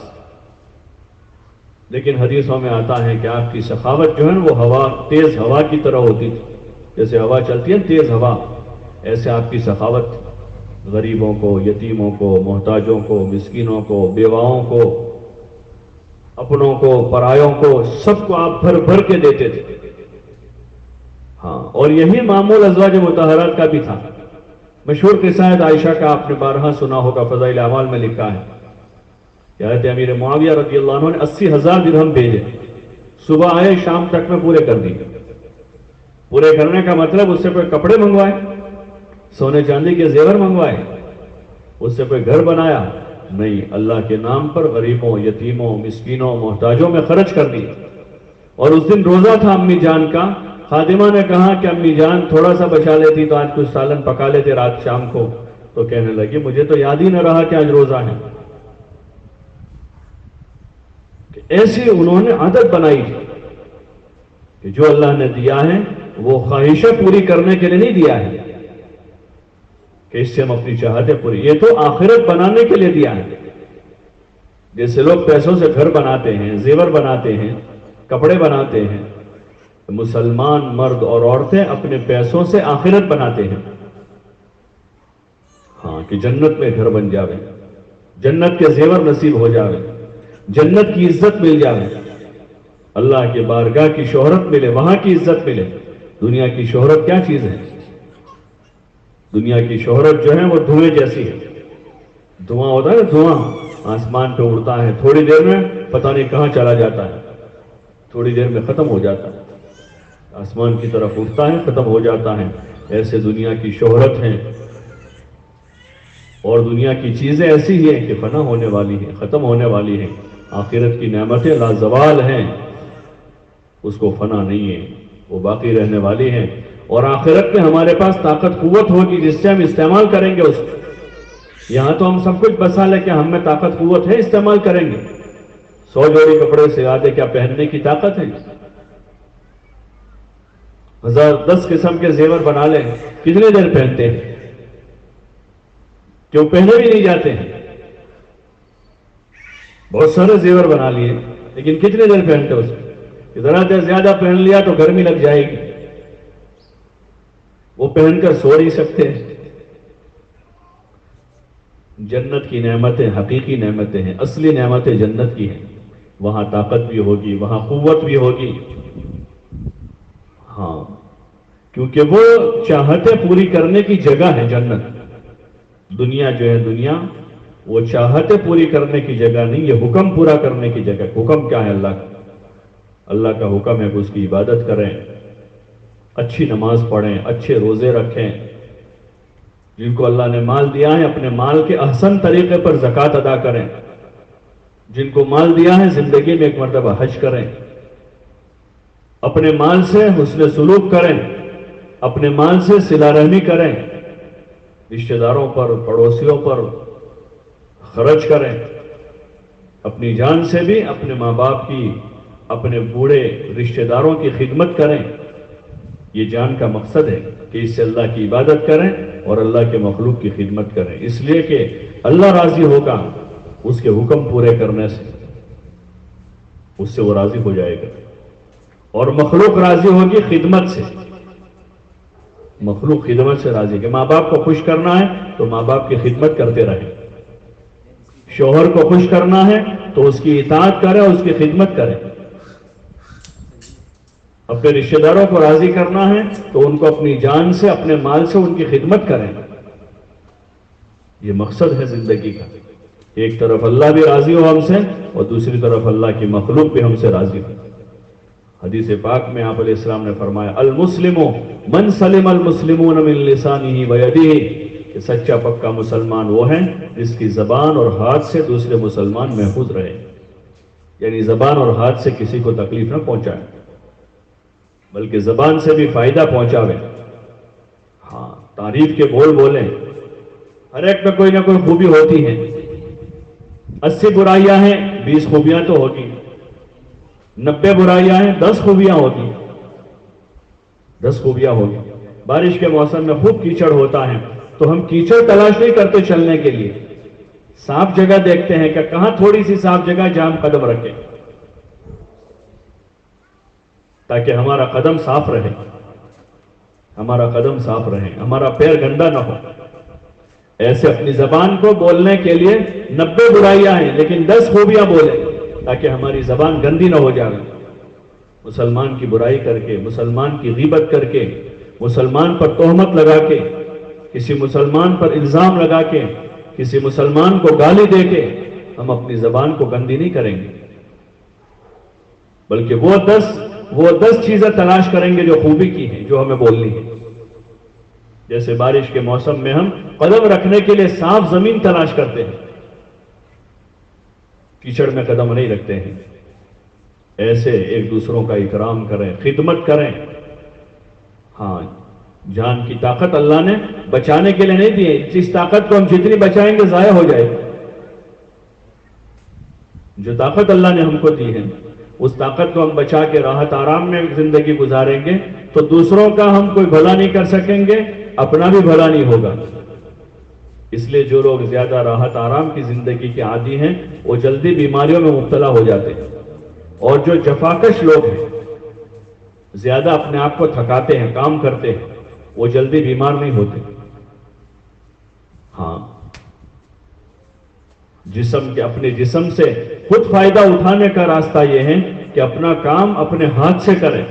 لیکن حدیثوں میں آتا ہے کہ آپ کی سخاوت جو ہے وہ ہوا، تیز ہوا کی طرح ہوتی تھی. جیسے ہوا چلتی ہے تیز ہوا، ایسے آپ کی سخاوت غریبوں کو، یتیموں کو، محتاجوں کو، مسکینوں کو، بیواؤں کو، اپنوں کو، پرایوں کو، سب کو آپ بھر بھر کے دیتے تھے. ہاں، اور یہی معمول ازواج مطہرات کا بھی تھا. مشہور قصہ ہے عائشہ کا، آپ نے بارہا سنا ہوگا، فضائل اعمال میں لکھا ہے کہ حضرت امیر معاویہ رضی اللہ عنہ نے 80,000 درہم بھیجے، صبح آئے شام تک میں پورے کر دیے. پورے کرنے کا مطلب اس سے کوئی کپڑے منگوائے، سونے چاندی کے زیور منگوائے، اس سے کوئی گھر بنایا نہیں، اللہ کے نام پر غریبوں، یتیموں، مسکینوں، محتاجوں میں خرچ کر دی. اور اس دن روزہ تھا امی جان کا. خادمہ نے کہا کہ امی جان تھوڑا سا بچا لیتی تو آج کچھ سالن پکا لیتے رات شام کو. تو کہنے لگی مجھے تو یاد ہی نہ رہا کہ آج روزہ ہے. ایسی انہوں نے عادت بنائی تھی کہ جو اللہ نے دیا ہے وہ خواہشیں پوری کرنے کے لیے نہیں دیا ہے کہ اس سے ہم اپنی چاہتیں پوری، یہ تو آخرت بنانے کے لیے دیا ہے. جیسے لوگ پیسوں سے گھر بناتے ہیں، زیور بناتے ہیں، کپڑے بناتے ہیں، مسلمان مرد اور عورتیں اپنے پیسوں سے آخرت بناتے ہیں. ہاں، کہ جنت میں گھر بن جاوے، جنت کے زیور نصیب ہو جاوے، جنت کی عزت مل جاوے، اللہ کے بارگاہ کی شہرت ملے، وہاں کی عزت ملے. دنیا کی شہرت کیا چیز ہے؟ دنیا کی شہرت جو ہے وہ دھوئیں جیسی ہے. دھواں ہوتا ہے نا، دھواں آسمان پہ اڑتا ہے، تھوڑی دیر میں پتہ نہیں کہاں چلا جاتا ہے، تھوڑی دیر میں ختم ہو جاتا ہے، آسمان کی طرف اٹھتا ہے، ختم ہو جاتا ہے. ایسے دنیا کی شہرت ہے. اور دنیا کی چیزیں ایسی ہی ہیں کہ فنا ہونے والی ہیں، ختم ہونے والی ہیں. آخرت کی نعمتیں لازوال ہیں، اس کو فنا نہیں ہے، وہ باقی رہنے والی ہیں. اور آخرت میں ہمارے پاس طاقت قوت ہوگی جس سے ہم استعمال کریں گے اس کو. یہاں تو ہم سب کچھ بسا لے کے ہم میں طاقت قوت ہے، استعمال کریں گے. 100 جوڑی کپڑے سے آدھے کیا پہننے کی طاقت ہے؟ 10 قسم کے زیور بنا لیں، کتنے دیر پہنتے ہیں؟ کیوں پہنے بھی نہیں جاتے ہیں. بہت سارے زیور بنا لیے لیکن کتنے دیر پہنتے اس کو؟ ذرا دیر زیادہ پہن لیا تو گرمی لگ جائے گی، وہ پہن کر سو نہیں سکتے. جنت کی نعمتیں حقیقی نعمتیں ہیں، اصلی نعمتیں جنت کی ہیں. وہاں طاقت بھی ہوگی، وہاں قوت بھی ہوگی. ہاں، کیونکہ وہ چاہتیں پوری کرنے کی جگہ ہے جنت. دنیا جو ہے دنیا وہ چاہتیں پوری کرنے کی جگہ نہیں، یہ حکم پورا کرنے کی جگہ. حکم کیا ہے اللہ کا؟ اللہ کا حکم ہے کہ اس کی عبادت کریں، اچھی نماز پڑھیں، اچھے روزے رکھیں. جن کو اللہ نے مال دیا ہے اپنے مال کے احسن طریقے پر زکوٰۃ ادا کریں. جن کو مال دیا ہے زندگی میں ایک مرتبہ حج کریں. اپنے مال سے حسن سلوک کریں، اپنے مال سے صلہ رحمی کریں، رشتہ داروں پر پڑوسیوں پر خرچ کریں. اپنی جان سے بھی اپنے ماں باپ کی، اپنے بوڑھے رشتہ داروں کی خدمت کریں. یہ جان کا مقصد ہے کہ اس سے اللہ کی عبادت کریں اور اللہ کے مخلوق کی خدمت کریں، اس لیے کہ اللہ راضی ہوگا اس کے حکم پورے کرنے سے، اس سے وہ راضی ہو جائے گا. اور مخلوق راضی ہوگی خدمت سے. مخلوق خدمت سے راضی کہ ماں باپ کو خوش کرنا ہے تو ماں باپ کی خدمت کرتے رہیں. شوہر کو خوش کرنا ہے تو اس کی اطاعت کرے اور اس کی خدمت کرے. اپنے رشتہ داروں کو راضی کرنا ہے تو ان کو اپنی جان سے اپنے مال سے ان کی خدمت کریں. یہ مقصد ہے زندگی کا. ایک طرف اللہ بھی راضی ہو ہم سے اور دوسری طرف اللہ کی مخلوق بھی ہم سے راضی ہو. حدیث پاک میں آپ علیہ السلام نے فرمایا المسلم من سلم المسلمون من لسانہ ویدہ، کہ سچا پکا مسلمان وہ ہے جس کی زبان اور ہاتھ سے دوسرے مسلمان محفوظ رہے. یعنی زبان اور ہاتھ سے کسی کو تکلیف نہ پہنچائے بلکہ زبان سے بھی فائدہ پہنچاوے. ہاں، تعریف کے بول بولیں. ہر ایک میں کوئی نہ کوئی خوبی ہوتی ہے. 80 برائیاں ہیں، 20 خوبیاں تو ہوگی. 90 برائیاں ہیں، 10 خوبیاں ہوگی. 10 خوبیاں ہوگی. بارش کے موسم میں خوب کیچڑ ہوتا ہے تو ہم کیچڑ تلاش نہیں کرتے چلنے کے لیے، صاف جگہ دیکھتے ہیں کہ کہاں تھوڑی سی صاف جگہ جہاں ہم قدم رکھیں تاکہ ہمارا قدم صاف رہے، ہمارا قدم صاف رہے، ہمارا پیر گندا نہ ہو. ایسے اپنی زبان کو بولنے کے لیے 90 برائیاں ہیں لیکن 10 خوبیاں بولیں تاکہ ہماری زبان گندی نہ ہو جائے. مسلمان کی برائی کر کے، مسلمان کی غیبت کر کے، مسلمان پر تہمت لگا کے، کسی مسلمان پر الزام لگا کے، کسی مسلمان کو گالی دے کے ہم اپنی زبان کو گندی نہیں کریں گے بلکہ وہ 10 چیزیں تلاش کریں گے جو خوبی کی ہیں، جو ہمیں بولنی ہے. جیسے بارش کے موسم میں ہم قدم رکھنے کے لیے صاف زمین تلاش کرتے ہیں، کیچڑ میں قدم نہیں رکھتے ہیں. ایسے ایک دوسروں کا اکرام کریں، خدمت کریں. ہاں، جان کی طاقت اللہ نے بچانے کے لیے نہیں دی ہے. جس طاقت کو ہم جتنی بچائیں گے ضائع ہو جائے گی. جو طاقت اللہ نے ہم کو دی ہے اس طاقت کو ہم بچا کے راحت آرام میں زندگی گزاریں گے تو دوسروں کا ہم کوئی بھلا نہیں کر سکیں گے، اپنا بھی بھلا نہیں ہوگا. اس لیے جو لوگ زیادہ راحت آرام کی زندگی کے عادی ہیں وہ جلدی بیماریوں میں مبتلا ہو جاتے ہیں، اور جو جفاکش لوگ ہیں، زیادہ اپنے آپ کو تھکاتے ہیں، کام کرتے ہیں، وہ جلدی بیمار نہیں ہوتے. ہاں، اپنے جسم سے خود فائدہ اٹھانے کا راستہ یہ ہے کہ اپنا کام اپنے ہاتھ سے کریں،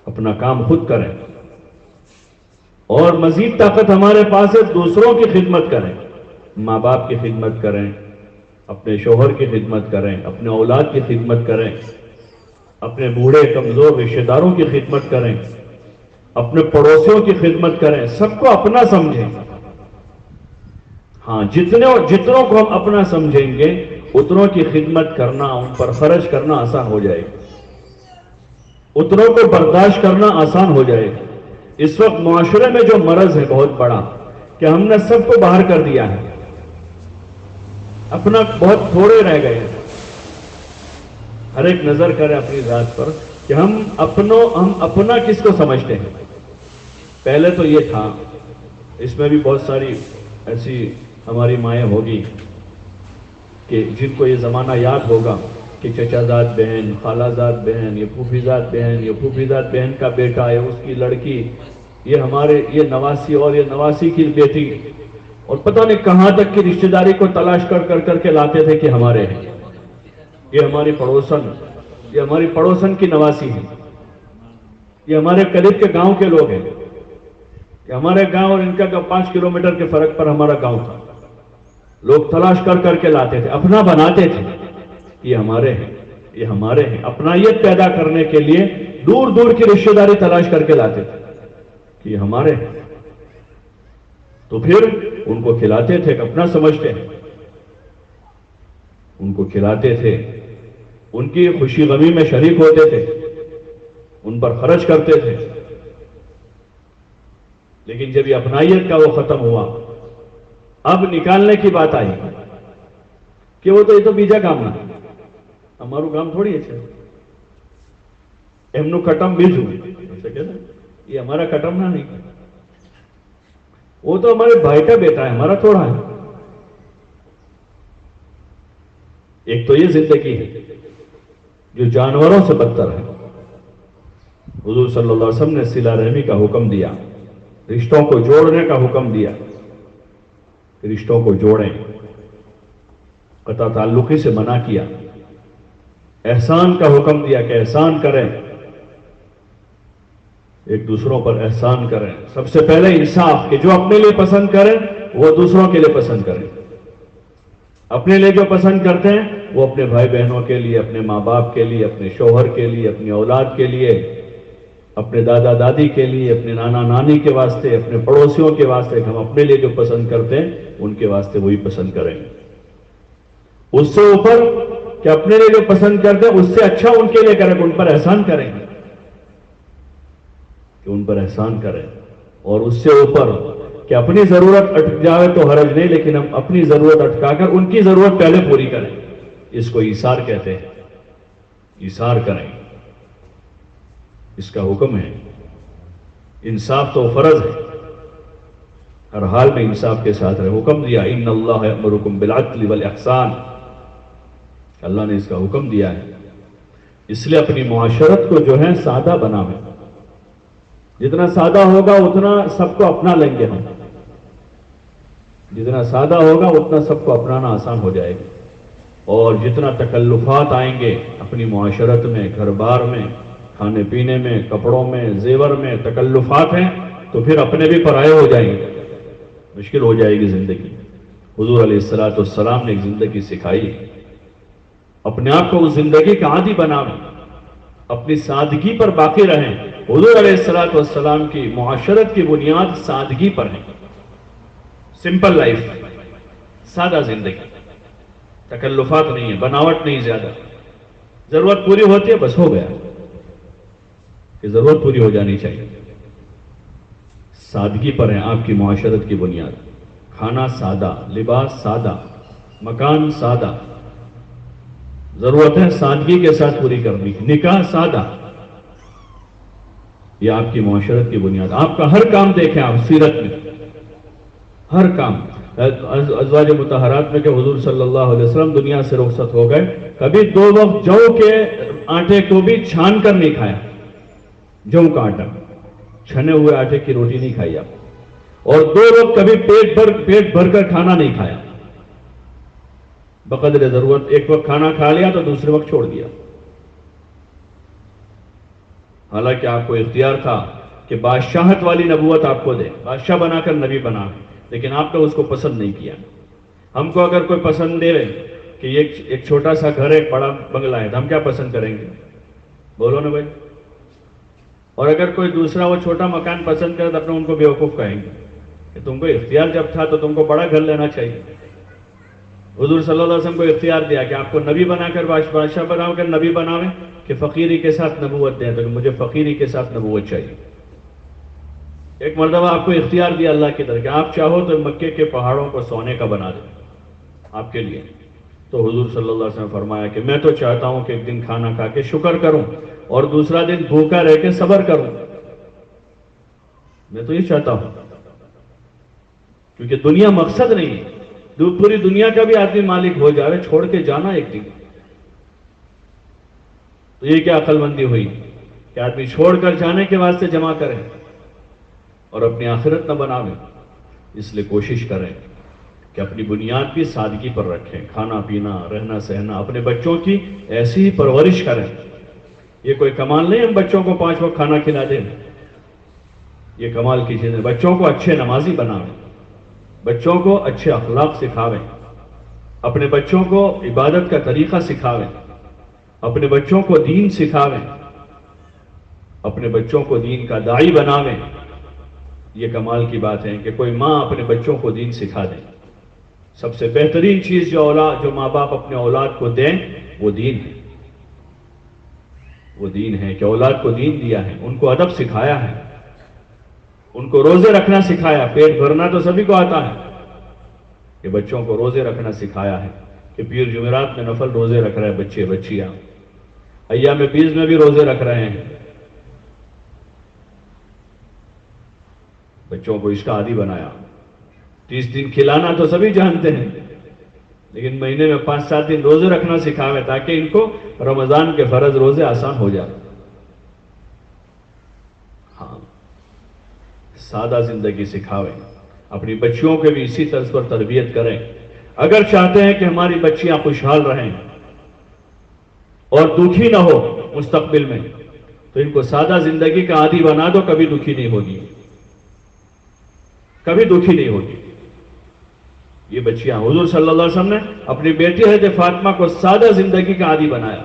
اپنا کام خود کریں. اور مزید طاقت ہمارے پاس ہے دوسروں کی خدمت کریں. ماں باپ کی خدمت کریں، اپنے شوہر کی خدمت کریں، اپنے اولاد کی خدمت کریں، اپنے بوڑھے کمزور رشتہ داروں کی خدمت کریں، اپنے پڑوسیوں کی خدمت کریں. سب کو اپنا سمجھیں. ہاں، جتنوں کو ہم اپنا سمجھیں گے اتنوں کی خدمت کرنا، ان پر خرچ کرنا آسان ہو جائے گا، اتنوں کو برداشت کرنا آسان ہو جائے گا. اس وقت معاشرے میں جو مرض ہے بہت بڑا کہ ہم نے سب کو باہر کر دیا ہے، اپنا بہت تھوڑے رہ گئے ہیں. ہر ایک نظر کرے اپنی ذات پر کہ ہم اپنا کس کو سمجھتے ہیں. پہلے تو یہ تھا، اس میں بھی بہت ساری ایسی ہماری مائیں ہوگی کہ جن کو یہ زمانہ یاد ہوگا کہ چچا زاد بہن، خالہ زاد بہن، یہ پھوپھی زاد بہن، یہ پھوپھی زاد بہن کا بیٹا ہے، اس کی لڑکی، یہ نواسی اور یہ نواسی کی بیٹی، اور پتہ نہیں کہاں تک کی رشتہ داری کو تلاش کر کے لاتے تھے کہ ہمارے ہیں، یہ ہماری پڑوسن کی نواسی ہے. یہ ہمارے قریب کے گاؤں کے لوگ ہیں، کہ ہمارے گاؤں اور ان کا 5 کلومیٹر کے فرق پر ہمارا گاؤں تھا، لوگ تلاش کر کر کے لاتے تھے، اپنا بناتے تھے، یہ ہمارے ہیں، یہ ہمارے ہیں، اپنائیت پیدا کرنے کے لیے دور دور کی رشتہ داری تلاش کر کے لاتے تھے کہ یہ ہمارے ہیں، تو پھر ان کو کھلاتے تھے، اپنا سمجھتے ہیں، ان کو کھلاتے تھے، ان کی خوشی غمی میں شریک ہوتے تھے، ان پر خرچ کرتے تھے، لیکن جب یہ اپنائیت کا وہ ختم ہوا، اب نکالنے کی بات آئی کہ وہ تو یہ تو بیجا کام نہ ہمارو کام تھوڑی ہے، એમનું કટમ બીજું یہ ہمارا کٹم نہ نہیں، وہ تو ہمارے بھائی کا بیٹا ہے، ہمارا تھوڑا ہے۔ ایک تو یہ زندگی ہے جو جانوروں سے بدتر ہے۔ حضور صلی اللہ علیہ وسلم نے صلہ رحمی کا حکم دیا، رشتوں کو جوڑنے کا حکم دیا، رشتوں کو جوڑیں، قطع تعلقی سے منع کیا، احسان کا حکم دیا کہ احسان کریں، ایک دوسروں پر احسان کریں، سب سے پہلے انصاف کہ جو اپنے لیے پسند کریں وہ دوسروں کے لیے پسند کریں، اپنے لیے جو پسند کرتے ہیں وہ اپنے بھائی بہنوں کے لیے، اپنے ماں باپ کے لیے، اپنے شوہر کے لیے، اپنی اولاد کے لیے، اپنے دادا دادی کے لیے، اپنے نانا نانی کے واسطے، اپنے پڑوسیوں کے واسطے، ہم اپنے لیے جو پسند کرتے ہیں ان کے واسطے وہی پسند کریں گے۔ اس سے اوپر کہ اپنے لیے جو پسند کرتے ہیں اس سے اچھا ان کے لیے کریں، ان پر احسان کریں گے، کہ ان پر احسان کریں، اور اس سے اوپر کہ اپنی ضرورت اٹک جائے تو حرج نہیں، لیکن ہم اپنی ضرورت اٹکا کر ان کی ضرورت پہلے پوری کریں، اس کو ایثار کہتے ہیں، ایثار کریں، اس کا حکم ہے۔ انصاف تو فرض ہے، ہر حال میں انصاف کے ساتھ رہے، حکم دیا ان اللہ یأمرکم بالعدل والاحسان، اللہ نے اس کا حکم دیا ہے، اس لیے اپنی معاشرت کو جو ہے سادہ بناویں، جتنا سادہ ہوگا اتنا سب کو اپنا لیں گے ہم، جتنا سادہ ہوگا اتنا سب کو اپنانا آسان ہو جائے گا، اور جتنا تکلفات آئیں گے اپنی معاشرت میں، گھر بار میں، کھانے پینے میں، کپڑوں میں، زیور میں تکلفات ہیں تو پھر اپنے بھی پرائے ہو جائیں گے، مشکل ہو جائے گی زندگی۔ حضور علیہ السلام نے ایک زندگی سکھائی، اپنے آپ کو اس زندگی کا عادی بناویں، اپنی سادگی پر باقی رہیں۔ حضور علیہ السلام کی معاشرت کی بنیاد سادگی پر ہے، سمپل لائف، سادہ زندگی، تکلفات نہیں ہے، بناوٹ نہیں زیادہ، ضرورت پوری ہوتی ہے بس ہو گیا، کہ ضرورت پوری ہو جانی چاہیے، سادگی پر ہے آپ کی معاشرت کی بنیاد، کھانا سادہ، لباس سادہ، مکان سادہ، ضرورت ہے سادگی کے ساتھ پوری کرنی، نکاح سادہ، یہ آپ کی معاشرت کی بنیاد۔ آپ کا ہر کام دیکھیں آپ سیرت میں، ہر کام، ازواج مطہرات میں کہ حضور صلی اللہ علیہ وسلم دنیا سے رخصت ہو گئے، کبھی 2 وقت جو کے آٹے کو بھی چھان کر نہیں کھایا، جو کا آٹا، چھنے ہوئے آٹے کی روٹی نہیں کھائی آپ، اور 2 وقت کبھی پیٹ بھر کر کھانا نہیں کھایا، بقدر ضرورت ایک وقت کھانا کھا لیا تو دوسرے وقت چھوڑ دیا۔ حالانکہ آپ کو اختیار تھا کہ بادشاہت والی نبوت آپ کو دے، بادشاہ بنا کر نبی بنا، لیکن آپ نے اس کو پسند نہیں کیا۔ ہم کو اگر کوئی پسند دے کہ یہ ایک چھوٹا سا گھر ہے، ایک بڑا بنگلہ ہے، تو ہم کیا پسند کریں گے؟ بولو نا بھائی۔ اور اگر کوئی دوسرا وہ چھوٹا مکان پسند کرے تو اپنے ان کو بیوقوف کہیں گے کہ تم کو اختیار جب تھا تو تم کو بڑا گھر لینا چاہیے۔ حضور صلی اللہ علیہ وسلم کو اختیار دیا کہ آپ کو نبی بنا کر، بادشاہ بنا کر نبی بناویں کہ فقیری کے ساتھ نبوت دیں، تو مجھے فقیری کے ساتھ نبوت چاہیے۔ ایک مرتبہ آپ کو اختیار دیا اللہ کی طرف کہ آپ چاہو تو مکے کے پہاڑوں کو سونے کا بنا دیں آپ کے لیے، تو حضور صلی اللہ علیہ وسلم نے فرمایا کہ میں تو چاہتا ہوں کہ ایک دن کھانا کھا کے شکر کروں اور دوسرا دن بھوکا رہ کے صبر کروں، میں تو یہ چاہتا ہوں، کیونکہ دنیا مقصد نہیں ہے، پوری دنیا کا بھی آدمی مالک ہو جائے چھوڑ کے جانا ایک دن، تو یہ کیا عقل مندی ہوئی کہ آدمی چھوڑ کر جانے کے واسطے جمع کریں اور اپنی آخرت نہ بناویں۔ اس لیے کوشش کریں کہ اپنی بنیاد بھی سادگی پر رکھیں، کھانا پینا، رہنا سہنا، اپنے بچوں کی ایسی ہی پرورش کریں، یہ کوئی کمال نہیں ہم بچوں کو 5 وقت کھانا کھلا دیں، یہ کمال کی چیز ہے۔ بچوں کو اچھے نمازی بناویں، بچوں کو اچھے اخلاق سکھاویں، اپنے بچوں کو عبادت کا طریقہ سکھاویں، اپنے بچوں کو دین سکھاویں، اپنے بچوں کو دین کا داعی بناویں۔ یہ کمال کی بات ہے کہ کوئی ماں اپنے بچوں کو دین سکھا دے۔ سب سے بہترین چیز جو ماں باپ اپنے اولاد کو دیں وہ دین ہے، وہ دین ہے کہ اولاد کو دین دیا ہے، ان کو ادب سکھایا ہے، ان کو روزے رکھنا سکھایا۔ پیٹ بھرنا تو سبھی کو آتا ہے، کہ بچوں کو روزے رکھنا سکھایا ہے، کہ پیر جمعرات میں نفل روزے رکھ رہے ہیں بچے بچیاں، ایام بیز میں بھی روزے رکھ رہے ہیں۔ بچوں کو اس کا عادی بنایا۔ 30 دن کھلانا تو سبھی جانتے ہیں، لیکن مہینے میں 5-7 دن روزے رکھنا سکھاوے تاکہ ان کو رمضان کے فرض روزے آسان ہو جائے۔ ہاں، سادہ زندگی سکھاویں، اپنی بچیوں کے بھی اسی طرز پر تربیت کریں۔ اگر چاہتے ہیں کہ ہماری بچیاں خوشحال رہیں اور دکھی نہ ہو مستقبل میں، تو ان کو سادہ زندگی کا عادی بنا دو، کبھی دکھی نہیں ہوگی، کبھی دکھی نہیں ہوگی یہ بچیاں۔ حضور صلی اللہ علیہ وسلم نے اپنی بیٹی حضرت فاطمہ کو سادہ زندگی کا عادی بنایا،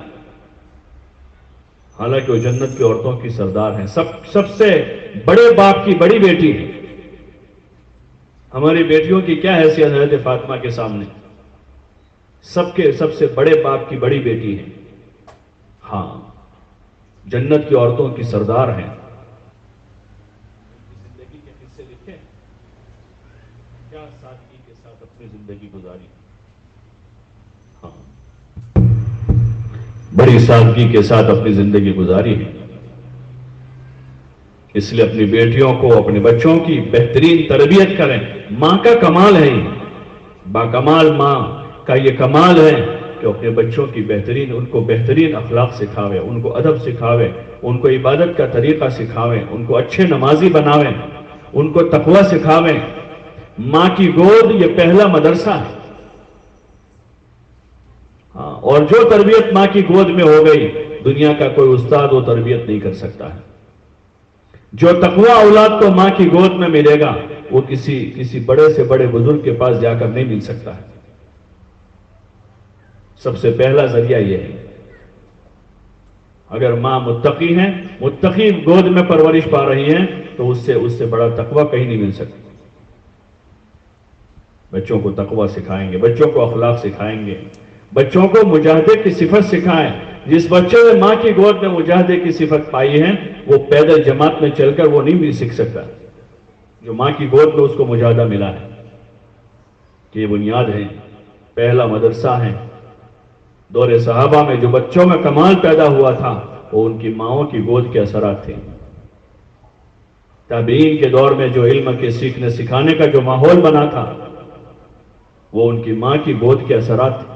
حالانکہ وہ جنت کی عورتوں کی سردار ہیں، سب سے بڑے باپ کی بڑی بیٹی ہے۔ ہماری بیٹیوں کی کیا حیثیت ہے حضرت فاطمہ کے سامنے؟ سب سے بڑے باپ کی بڑی بیٹی ہے، ہاں، جنت کی عورتوں کی سردار ہیں۔ زندگی کے قصے لکھے، کیا سادگی کے ساتھ اپنی زندگی گزاری، ہاں، بڑی سادگی کے ساتھ اپنی زندگی گزاری ہے۔ اس لیے اپنی بیٹیوں کو، اپنے بچوں کی بہترین تربیت کریں۔ ماں کا کمال ہے، باکمال ماں کا یہ کمال ہے کہ اپنے بچوں کی ان کو بہترین اخلاق سکھاوے، ان کو ادب سکھاوے، ان کو عبادت کا طریقہ سکھاویں، ان کو اچھے نمازی بناویں، ان کو تقوی سکھاویں۔ ماں کی گود یہ پہلا مدرسہ ہے، ہاں، اور جو تربیت ماں کی گود میں ہو گئی، دنیا کا کوئی استاد وہ تربیت نہیں کر سکتا ہے۔ جو تقوی اولاد کو ماں کی گود میں ملے گا، وہ کسی بڑے سے بڑے بزرگ کے پاس جا کر نہیں مل سکتا ہے۔ سب سے پہلا ذریعہ یہ ہے، اگر ماں متقی ہیں، متقی گود میں پرورش پا رہی ہیں، تو اس سے بڑا تقوی کہیں نہیں مل سکتا۔ بچوں کو تقوی سکھائیں گے، بچوں کو اخلاق سکھائیں گے، بچوں کو مجاہدے کی صفت سکھائیں۔ جس بچے نے ماں کی گود میں مجاہدے کی صفت پائی ہے، وہ پیدل جماعت میں چل کر وہ نہیں بھی سیکھ سکتا، جو ماں کی گود میں اس کو مجاہدہ ملا ہے۔ کہ یہ بنیاد ہے، پہلا مدرسہ ہے۔ دور صحابہ میں جو بچوں میں کمال پیدا ہوا تھا، وہ ان کی ماؤں کی گود کے اثرات تھے۔ تابعین کے دور میں جو علم کے سیکھنے سکھانے کا جو ماحول بنا تھا، وہ ان کی ماں کی گود کے اثرات تھے،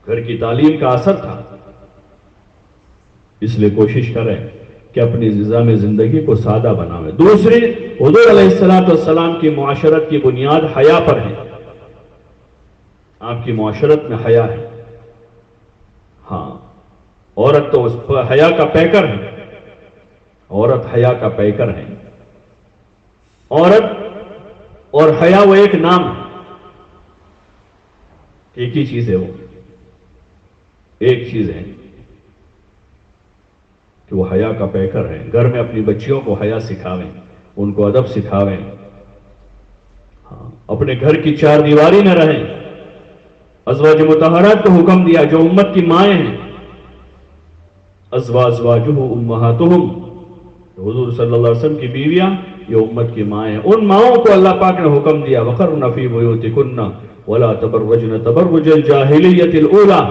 گھر کی تعلیم کا اثر تھا۔ اس لیے کوشش کریں کہ اپنی نظام زندگی کو سادہ بناویں۔ دوسری، حضور علیہ السلام کی معاشرت کی بنیاد حیا پر ہے۔ آپ کی معاشرت میں حیا ہے، ہاں، عورت تو اس پر حیا کا پیکر ہے، عورت حیا کا پیکر ہے۔ عورت اور حیا وہ ایک نام ہے، ایک ہی چیز ہے، وہ ایک چیز ہے کہ وہ حیا کا پیکر ہے۔ گھر میں اپنی بچیوں کو حیا سکھاویں، ان کو ادب سکھاویں، ہاں، اپنے گھر کی 4 دیواری میں رہیں۔ ازواج مطہرات کو حکم دیا جو امت کی مائیں ہیں، ازواجہ امہاتہم، حضور صلی اللہ علیہ وسلم کی بیویاں یہ امت کی مائیں ہیں۔ ان ماؤں کو اللہ پاک نے حکم دیا وَقَرْنَ فِي بُيُوتِكُنَّ وَلَا تَبَرَّجْنَ تَبَرُّجَ الْجَاهِلِيَّةِ الْأُولَىٰ،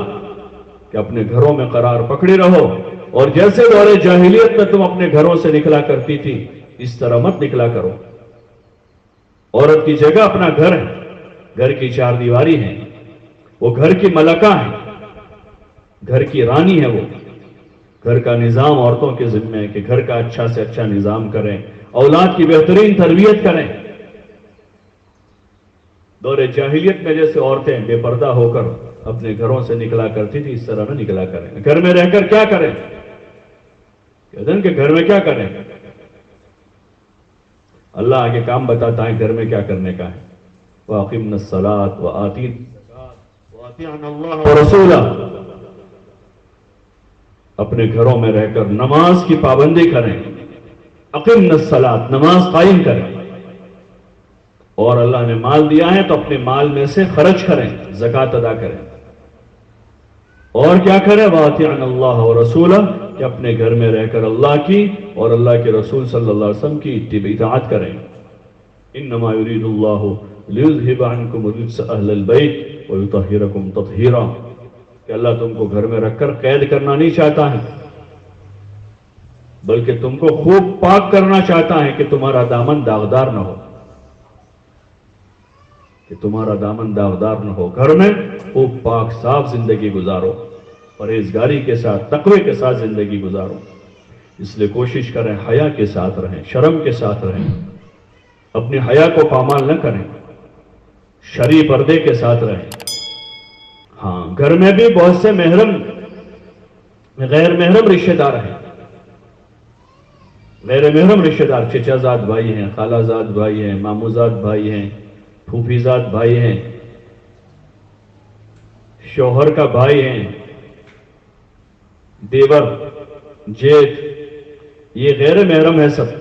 کہ اپنے گھروں میں قرار پکڑے رہو، اور جیسے دور جاہلیت میں تم اپنے گھروں سے نکلا کرتی تھی، اس طرح مت نکلا کرو۔ عورت کی جگہ اپنا گھر ہے، گھر کی 4 دیواری ہے، وہ گھر کی ملکہ ہے، گھر کی رانی ہے۔ وہ گھر کا نظام عورتوں کے ذمہ ہے کہ گھر کا اچھا سے اچھا نظام کریں، اولاد کی بہترین تربیت کریں۔ دور جاہلیت میں جیسے عورتیں بے پردہ ہو کر اپنے گھروں سے نکلا کرتی تھی، اس طرح نہ نکلا کریں۔ گھر میں رہ کر کیا کریں؟ کہتے ہیں کہ گھر میں کیا کریں؟ اللہ آگے کام بتاتا ہے گھر میں کیا کرنے کا ہے. وَأَقِمْنَا الصَّلَاةَ وَآتِينَا الزَّكَاةَ وَأَطِيعْنَا اللَّهَ وَرَسُولَهُ. اپنے گھروں میں رہ کر نماز کی پابندی کریں. اقمنا الصلاۃ، نماز قائم کریں. اور اللہ نے مال دیا ہے تو اپنے مال میں سے خرچ کریں، زکوٰۃ ادا کریں. اور کیا کریں؟ وَأَطِيعْنَا اللَّهَ وَرَسُولَهُ، کہ اپنے گھر میں رہ کر اللہ کی اور اللہ کے رسول صلی اللہ علیہ وسلم کی اطاعت کریں. انما يريد الله ليذهب عنكم الرجس اهل البيت ويطهركم تطهيرا. کہ اللہ تم کو گھر میں رکھ کر قید کرنا نہیں چاہتا ہے، بلکہ تم کو خوب پاک کرنا چاہتا ہے کہ تمہارا دامن داغدار نہ ہو، کہ تمہارا دامن داغدار نہ ہو. گھر میں خوب پاک صاف زندگی گزارو، پرہیزگاری کے ساتھ، تقوی کے ساتھ زندگی گزارو. اس لیے کوشش کریں حیا کے ساتھ رہیں، شرم کے ساتھ رہیں، اپنے حیا کو پامال نہ کریں، شرعی پردے کے ساتھ رہیں. ہاں، گھر میں بھی بہت سے محرم غیر محرم رشتہ دار ہیں. غیر محرم رشتہ دار چچا زاد بھائی ہیں، خالہ زاد بھائی ہیں، مامو زاد بھائی ہیں، پھوپھی زاد بھائی ہیں، شوہر کا بھائی ہیں، دیور، جیٹھ، یہ غیر محرم ہے سب،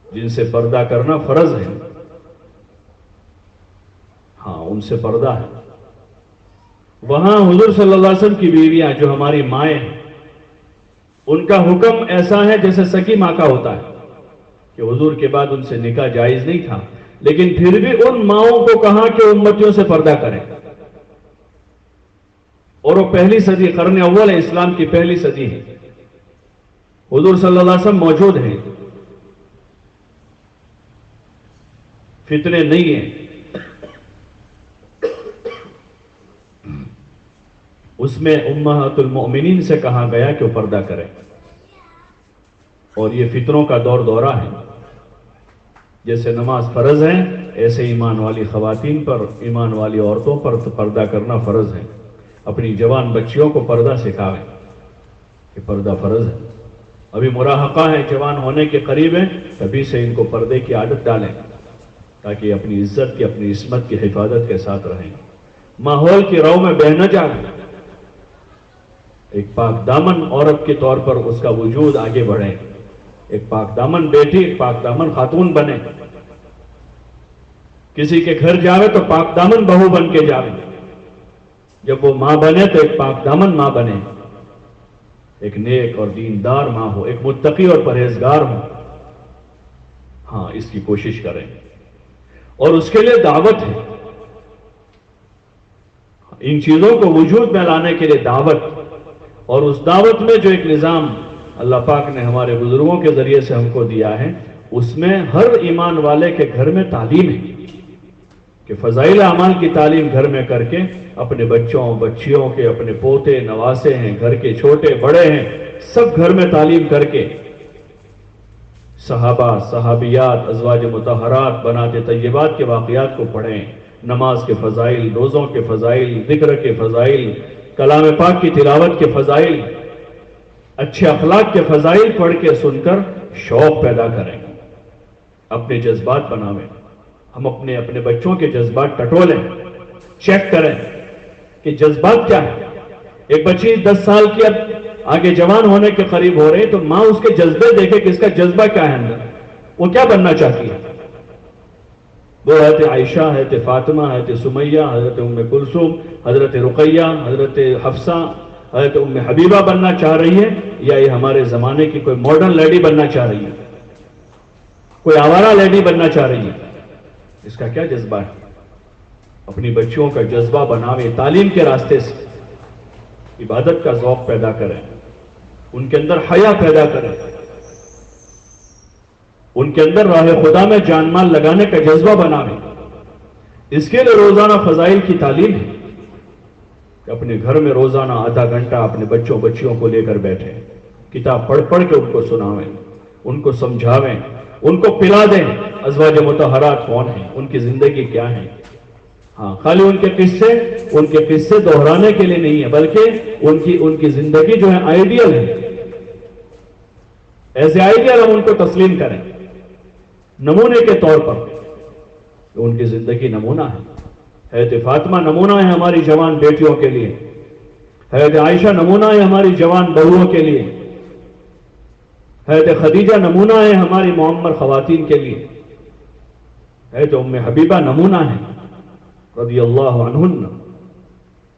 جن سے پردہ کرنا فرض ہے. ہاں، ان سے پردہ ہے. وہاں حضور صلی اللہ علیہ وسلم کی بیویاں جو ہماری مائیں ہیں، ان کا حکم ایسا ہے جیسے سکی ماں کا ہوتا ہے، کہ حضور کے بعد ان سے نکاح جائز نہیں تھا، لیکن پھر بھی ان ماؤں کو کہا کہ امتیوں سے پردہ کریں. اور وہ پہلی صدی، قرن اول ہے، اسلام کی پہلی صدی ہے. حضور صلی اللہ علیہ وسلم موجود ہیں، فتنے نہیں ہیں. اس میں امہات المؤمنین سے کہا گیا کہ وہ پردہ کریں. اور یہ فتنوں کا دور دورہ ہے. جیسے نماز فرض ہے، ایسے ایمان والی خواتین پر، ایمان والی عورتوں پر پردہ کرنا فرض ہے. اپنی جوان بچیوں کو پردہ سکھائیں کہ پردہ فرض ہے. ابھی مراہقہ ہے، جوان ہونے کے قریب ہیں، تبھی سے ان کو پردے کی عادت ڈالیں تاکہ اپنی عزت کی، اپنی عصمت کی حفاظت کے ساتھ رہیں. ماحول کی رو میں بہہ نہ جائیں. ایک پاک دامن عورت کے طور پر اس کا وجود آگے بڑھے. ایک پاک دامن بیٹی، ایک پاک دامن خاتون بنے. کسی کے گھر جاوے تو پاک دامن بہو بن کے جاوے. جب وہ ماں بنے تو ایک پاک دامن ماں بنے، ایک نیک اور دیندار ماں ہو، ایک متقی اور پرہیزگار ہو. ہاں، اس کی کوشش کریں. اور اس کے لیے دعوت ہے. ان چیزوں کو وجود میں لانے کے لیے دعوت. اور اس دعوت میں جو ایک نظام اللہ پاک نے ہمارے بزرگوں کے ذریعے سے ہم کو دیا ہے، اس میں ہر ایمان والے کے گھر میں تعلیم ہے کہ فضائل اعمال کی تعلیم گھر میں کر کے اپنے بچوں، بچیوں کے، اپنے پوتے، نواسے ہیں، گھر کے چھوٹے بڑے ہیں، سب گھر میں تعلیم کر کے صحابہ، صحابیات، ازواج مطہرات، بنات طیبات کے واقعات کو پڑھیں. نماز کے فضائل، روزوں کے فضائل، ذکر کے فضائل، کلام پاک کی تلاوت کے فضائل، اچھے اخلاق کے فضائل پڑھ کے سن کر شوق پیدا کریں، اپنے جذبات بناویں. ہم اپنے بچوں کے جذبات ٹٹولیں، چیک کریں کہ جذبات کیا ہے. ایک بچی 10 سال کی اب آگے جوان ہونے کے قریب ہو رہی تو ماں اس کے جذبے دیکھے کہ اس کا جذبہ کیا ہے اندر، وہ کیا بننا چاہتی ہے. وہ حضرت عائشہ، حضرت فاطمہ، حضرت سمیہ، حضرت ام کلثوم، حضرت رقیہ، حضرت حفصہ، حضرت ام حبیبہ بننا چاہ رہی ہے، یا یہ ہمارے زمانے کی کوئی ماڈرن لیڈی بننا چاہ رہی ہے، کوئی آوارہ لیڈی بننا چاہ رہی ہے. اس کا کیا جذبہ ہے؟ اپنی بچیوں کا جذبہ بناویں. تعلیم کے راستے سے عبادت کا ذوق پیدا کریں، ان کے اندر حیا پیدا کریں، ان کے اندر راہ خدا میں جان مال لگانے کا جذبہ بناویں. اس کے لیے روزانہ فضائل کی تعلیم ہے کہ اپنے گھر میں روزانہ آدھا گھنٹہ اپنے بچوں بچیوں کو لے کر بیٹھیں، کتاب پڑھ پڑھ کے ان کو سناویں، ان کو سمجھاویں، ان کو پلا دیں ازواج مطہرات کون ہیں، ان کی زندگی کیا ہے. ہاں، خالی ان کے قصے دہرانے کے لیے نہیں ہے، بلکہ ان کی زندگی جو ہے آئیڈیل ہے. ایسے آئیڈیل ہم ان کو تسلیم کریں نمونے کے طور پر، کہ ان کی زندگی نمونہ ہے۔ حضرت فاطمہ نمونہ ہے ہماری جوان بیٹیوں کے لیے، حضرت عائشہ نمونہ ہے ہماری جوان بہوؤں کے لیے، حضرت خدیجہ نمونہ ہے ہماری معمر خواتین کے لیے، حضرت ام حبیبہ نمونہ ہے رضی اللہ عنہن۔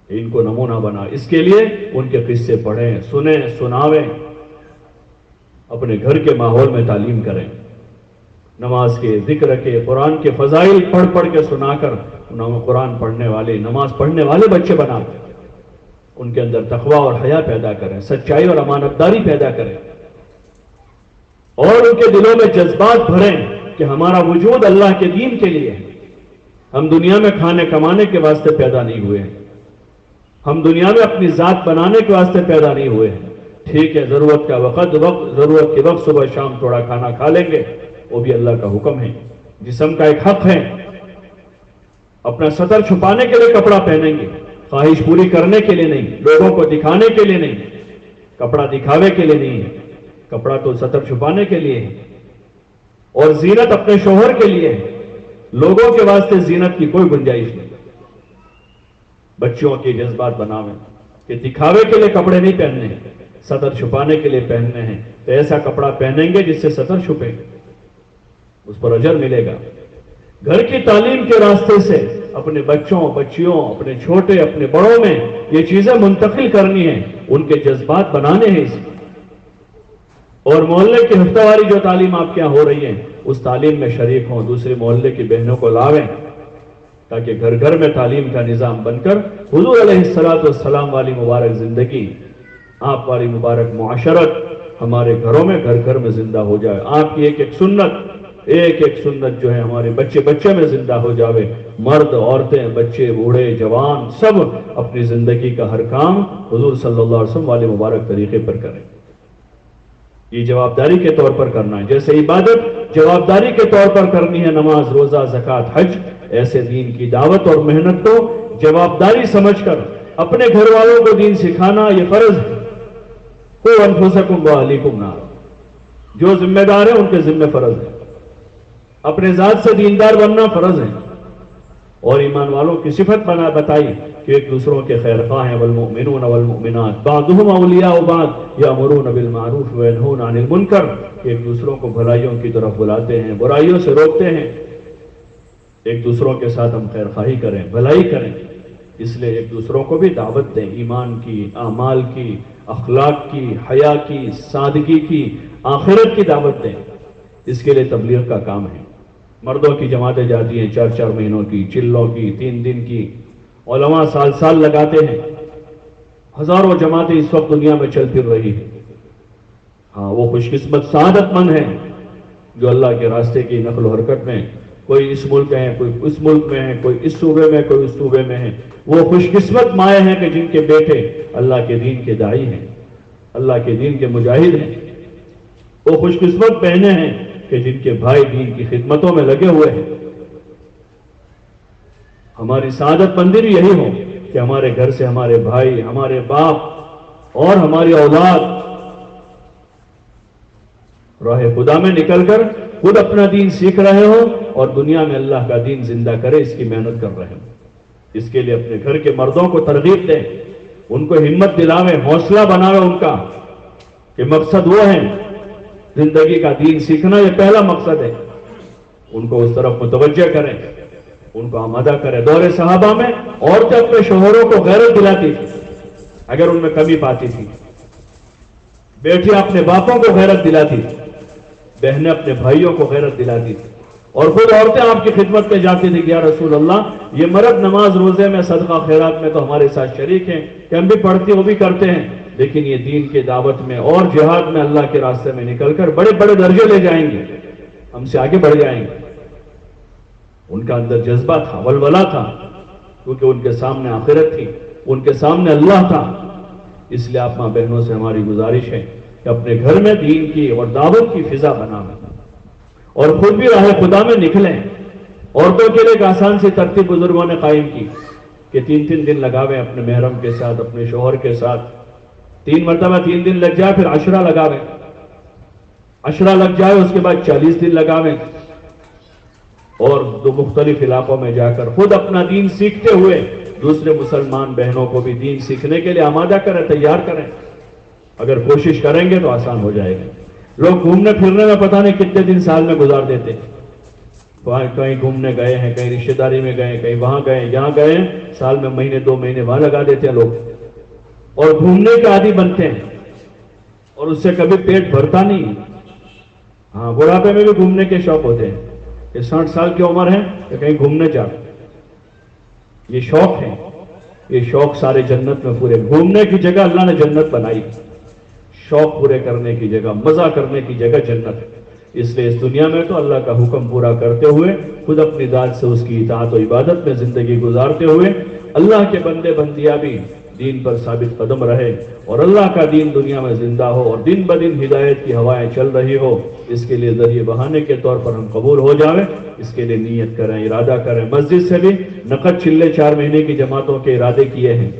ان کو نمونہ بنا، اس کے لیے ان کے قصے پڑھیں، سنیں، سناویں، اپنے گھر کے ماحول میں تعلیم کریں، نماز کے، ذکر کے، قرآن کے فضائل پڑھ پڑھ کے سنا کر انہیں قرآن پڑھنے والے، نماز پڑھنے والے بچے بنا دیں، ان کے اندر تقوی اور حیا پیدا کریں، سچائی اور امانت داری پیدا کریں، اور ان کے دلوں میں جذبات بھریں کہ ہمارا وجود اللہ کے دین کے لیے ہے۔ ہم دنیا میں کھانے کمانے کے واسطے پیدا نہیں ہوئے ہیں، ہم دنیا میں اپنی ذات بنانے کے واسطے پیدا نہیں ہوئے ہیں۔ ٹھیک ہے، ضرورت کے وقت صبح شام تھوڑا کھانا کھا لیں گے، وہ بھی اللہ کا حکم ہے، جسم کا ایک حق ہے۔ اپنا سطر چھپانے کے لیے کپڑا پہنیں گے، خواہش پوری کرنے کے لیے نہیں، لوگوں کو دکھانے کے لیے نہیں، کپڑا دکھاوے کے لیے نہیں ہے، کپڑا تو سطر چھپانے کے لیے ہے، اور زینت اپنے شوہر کے لیے ہے، لوگوں کے واسطے زینت کی کوئی گنجائش نہیں۔ بچوں کے جذبات بناویں کہ دکھاوے کے لیے کپڑے نہیں پہننے ہیں، سطر چھپانے کے لیے پہننے ہیں، تو ایسا کپڑا پہنیں گے جس سے سطر چھپے، اس پر اجر ملے گا۔ گھر کی تعلیم کے راستے سے اپنے بچوں، بچیوں، اپنے چھوٹے، اپنے بڑوں میں یہ چیزیں منتقل کرنی ہیں، ان کے جذبات بنانے ہیں اس میں۔ اور محلے کی ہفتہ واری جو تعلیم آپ کے یہاں ہو رہی ہے، اس تعلیم میں شریک ہوں، دوسرے محلے کی بہنوں کو لاویں، تاکہ گھر گھر میں تعلیم کا نظام بن کر حضور علیہ السلام والی مبارک زندگی، آپ والی مبارک معاشرت ہمارے گھروں میں، گھر گھر میں زندہ ہو جائے۔ آپ کی ایک ایک سنت جو ہے ہمارے بچے میں زندہ ہو جاوے۔ مرد، عورتیں، بچے، بوڑھے، جوان، سب اپنی زندگی کا ہر کام حضور صلی اللہ علیہ وسلم والے مبارک طریقے پر کریں۔ یہ جوابداری کے طور پر کرنا ہے، جیسے عبادت جوابداری کے طور پر کرنی ہے، نماز، روزہ، زکوٰۃ، حج، ایسے دین کی دعوت اور محنت کو جوابداری سمجھ کر اپنے گھر والوں کو دین سکھانا یہ فرض ہے۔ قُوْ أَنفُسَكُمْ وَأَهْلِيكُمْ نَارًا، جو ذمہ دار ہیں ان کے ذمہ فرض ہے، اپنے ذات سے دیندار بننا فرض ہے، اور ایمان والوں کی صفت بتائی کہ ایک دوسروں کے خیر خواہ ہیں، والمؤمنون والمؤمنات بعضهم اولیاء بعض یامرون بالمعروف وینہون عن المنکر، ایک دوسروں کو بھلائیوں کی طرف بلاتے ہیں، برائیوں سے روکتے ہیں۔ ایک دوسروں کے ساتھ ہم خیر خواہی کریں، بھلائی کریں، اس لیے ایک دوسروں کو بھی دعوت دیں، ایمان کی، اعمال کی، اخلاق کی، حیا کی، سادگی کی، آخرت کی دعوت دیں۔ اس کے لیے تبلیغ کا کام ہے۔ مردوں کی جماعتیں جاتی ہیں 4 مہینوں کی، چلوں کی، 3 دن کی، علماء سال لگاتے ہیں، ہزاروں جماعتیں اس وقت دنیا میں چل پھر رہی ہیں۔ ہاں، وہ خوش قسمت سعادت مند ہیں جو اللہ کے راستے کی نقل و حرکت میں، کوئی اس ملک ہے، کوئی اس ملک میں ہے، کوئی اس صوبے میں، کوئی اس صوبے میں ہے، وہ خوش قسمت مائیں ہیں کہ جن کے بیٹے اللہ کے دین کے داعی ہیں، اللہ کے دین کے مجاہد ہیں۔ وہ خوش قسمت بہنیں ہیں کہ جن کے بھائی دین کی خدمتوں میں لگے ہوئے ہیں۔ ہماری سعادت مندی بھی یہی ہو کہ ہمارے گھر سے ہمارے بھائی، ہمارے باپ اور ہماری اولاد راہ خدا میں نکل کر خود اپنا دین سیکھ رہے ہوں اور دنیا میں اللہ کا دین زندہ کرے، اس کی محنت کر رہے ہوں۔ اس کے لیے اپنے گھر کے مردوں کو ترغیب دیں، ان کو ہمت دلاویں، حوصلہ بناویں ان کا کہ مقصد وہ ہے، زندگی کا دین سیکھنا یہ پہلا مقصد ہے۔ ان کو اس طرف متوجہ کریں، ان کو آمادہ کریں۔ دور صحابہ میں عورتیں اپنے شوہروں کو غیرت دلاتی تھی اگر ان میں کمی پاتی تھی، بیٹیاں اپنے باپوں کو غیرت دلاتی تھی، بہنیں اپنے بھائیوں کو غیرت دلاتی تھی، اور خود عورتیں آپ کی خدمت میں جاتی تھی کہ یا رسول اللہ، یہ مرد نماز روزے میں، صدقہ خیرات میں تو ہمارے ساتھ شریک ہیں کہ ہم بھی پڑھتے وہ بھی کرتے ہیں، لیکن یہ دین کے دعوت میں اور جہاد میں اللہ کے راستے میں نکل کر بڑے بڑے درجے لے جائیں گے، ہم سے آگے بڑھ جائیں گے۔ ان کا اندر جذبہ تھا، ولولہ تھا، کیونکہ ان کے سامنے آخرت تھی، ان کے سامنے اللہ تھا۔ اس لیے آپ ماں بہنوں سے ہماری گزارش ہے کہ اپنے گھر میں دین کی اور دعوت کی فضا بنائیں اور خود بھی راہ خدا میں نکلیں۔ عورتوں کے لیے ایک آسان سی ترتیب بزرگوں نے قائم کی کہ 3 دن لگاویں اپنے محرم کے ساتھ، اپنے شوہر کے ساتھ، 3 مرتبہ 3 دن لگ جائے، پھر 10 لگاویں۔ عشرہ لگ جائے اس کے بعد 40 دن لگاویں اور دو مختلف علاقوں میں جا کر خود اپنا دین سیکھتے ہوئے دوسرے مسلمان بہنوں کو بھی دین سیکھنے کے لیے آمادہ کریں، تیار کریں. اگر کوشش کریں گے تو آسان ہو جائے گا. لوگ گھومنے پھرنے میں پتہ نہیں کتنے دن سال میں گزار دیتے ہیں. کہیں گھومنے گئے ہیں، کہیں رشتہ داری میں گئے، کہیں وہاں گئے، یہاں گئے، سال میں مہینے 2 مہینے وہاں لگا دیتے ہیں لوگ اور گھومنے کے عادی بنتے ہیں اور اس سے کبھی پیٹ بھرتا نہیں. ہاں، بڑھاپے میں بھی گھومنے کے شوق ہوتے ہیں کہ 60 سال کی عمر ہے کہ کہیں گھومنے جا. یہ شوق ہے، یہ شوق سارے جنت میں پورے. گھومنے کی جگہ اللہ نے جنت بنائی، شوق پورے کرنے کی جگہ، مزہ کرنے کی جگہ جنت. اس لیے اس دنیا میں تو اللہ کا حکم پورا کرتے ہوئے خود اپنی ذات سے اس کی اطاعت و عبادت میں زندگی گزارتے ہوئے اللہ کے بندے بندیاں بھی دین پر ثابت قدم رہے اور اللہ کا دین دنیا میں زندہ ہو اور دن بدن ہدایت کی ہوائیں چل رہی ہو. اس کے لیے ذریعے بہانے کے طور پر ہم قبول ہو جاویں، اس کے لیے نیت کریں، ارادہ کریں. مسجد سے بھی نقد چلے 4 مہینے کی جماعتوں کے ارادے کیے ہیں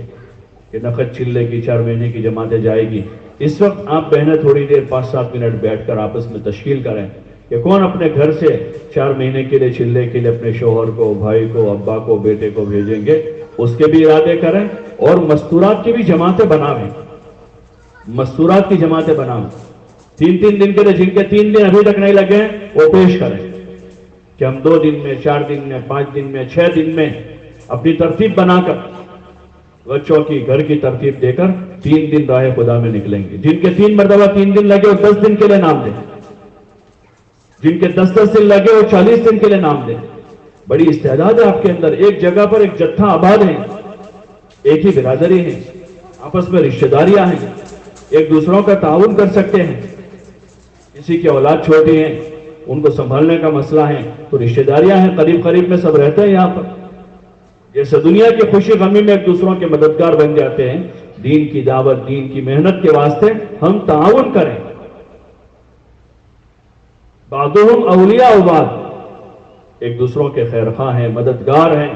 کہ نقد چلے کی 4 مہینے کی جماعتیں جائے گی. اس وقت آپ بہنیں تھوڑی دیر 5-7 منٹ بیٹھ کر آپس میں تشکیل کریں کہ کون اپنے گھر سے 4 مہینے کے لیے چلے کے لیے اپنے شوہر کو، بھائی کو، ابا کو، بیٹے کو بھیجیں گے. اس کے بھی ارادے کریں اور مستورات کی بھی جماعتیں بناویں. مستورات کی جماعتیں بناویں 3 دن کے لیے. جن کے 3 دن ابھی تک نہیں لگے ہیں وہ پیش کریں کہ ہم 2 دن میں، 4 دن میں، 5 دن میں، 6 دن میں اپنی ترتیب بنا کر بچوں کی گھر کی ترتیب دے کر 3 دن راہ خدا میں نکلیں گے. جن کے 3 مرتبہ 3 دن لگے وہ 10 دن کے لیے نام دیں. جن کے 10 دن لگے وہ 40 دن کے لیے نام دیں. بڑی استعداد ہے آپ کے اندر. ایک جگہ پر ایک جتھا آباد ہے، ایک ہی برادری ہے، آپس میں رشتہ داریاں ہیں، ایک دوسروں کا تعاون کر سکتے ہیں. کسی کی اولاد چھوٹی ہے، ان کو سنبھالنے کا مسئلہ ہے تو رشتہ داریاں ہیں، قریب قریب میں سب رہتے ہیں. یہاں پر جیسے دنیا کی خوشی غمی میں ایک دوسروں کے مددگار بن جاتے ہیں، دین کی دعوت، دین کی محنت کے واسطے ہم تعاون کریں. بعضهم اولیاء بعض، ایک دوسروں کے خیرخواہ ہیں، مددگار ہیں،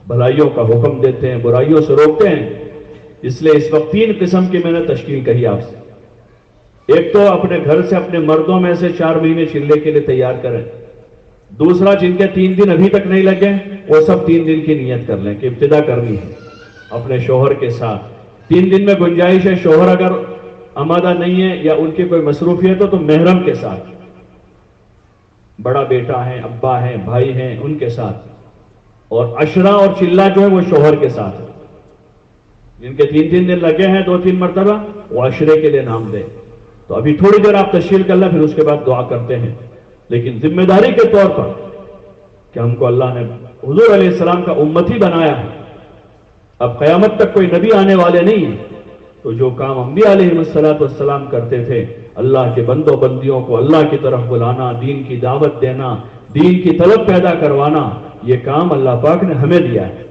بھلائیوں کا حکم دیتے ہیں، برائیوں سے روکتے ہیں. اس لیے اس وقت 3 قسم کی میں نے تشکیل کہی آپ سے. ایک تو اپنے گھر سے اپنے مردوں میں سے 4 مہینے چلے کے لیے تیار کریں. دوسرا جن کے 3 دن ابھی تک نہیں لگے وہ سب 3 دن کی نیت کر لیں کہ ابتدا کرنی ہے اپنے شوہر کے ساتھ. 3 دن میں گنجائش ہے، شوہر اگر آمادہ نہیں ہے یا ان کی کوئی مصروفیت ہو تو محرم کے ساتھ، بڑا بیٹا ہے، ابا ہے، بھائی ہیں، ان کے ساتھ. اور عشرہ اور چلہ جو ہے وہ شوہر کے ساتھ. جن کے 3 دن لگے ہیں 2-3 مرتبہ وہ عشرے کے لیے نام دیں. تو ابھی تھوڑی دیر آپ تشکیل کر لیں، پھر اس کے بعد دعا کرتے ہیں. لیکن ذمہ داری کے طور پر کہ ہم کو اللہ نے حضور علیہ السلام کا امتی بنایا ہے، اب قیامت تک کوئی نبی آنے والے نہیں ہیں، تو جو کام انبیاء علیہ السلام کرتے تھے، اللہ کے بندوں بندیوں کو اللہ کی طرف بلانا، دین کی دعوت دینا، دین کی طلب پیدا کروانا، یہ کام اللہ پاک نے ہمیں دیا ہے.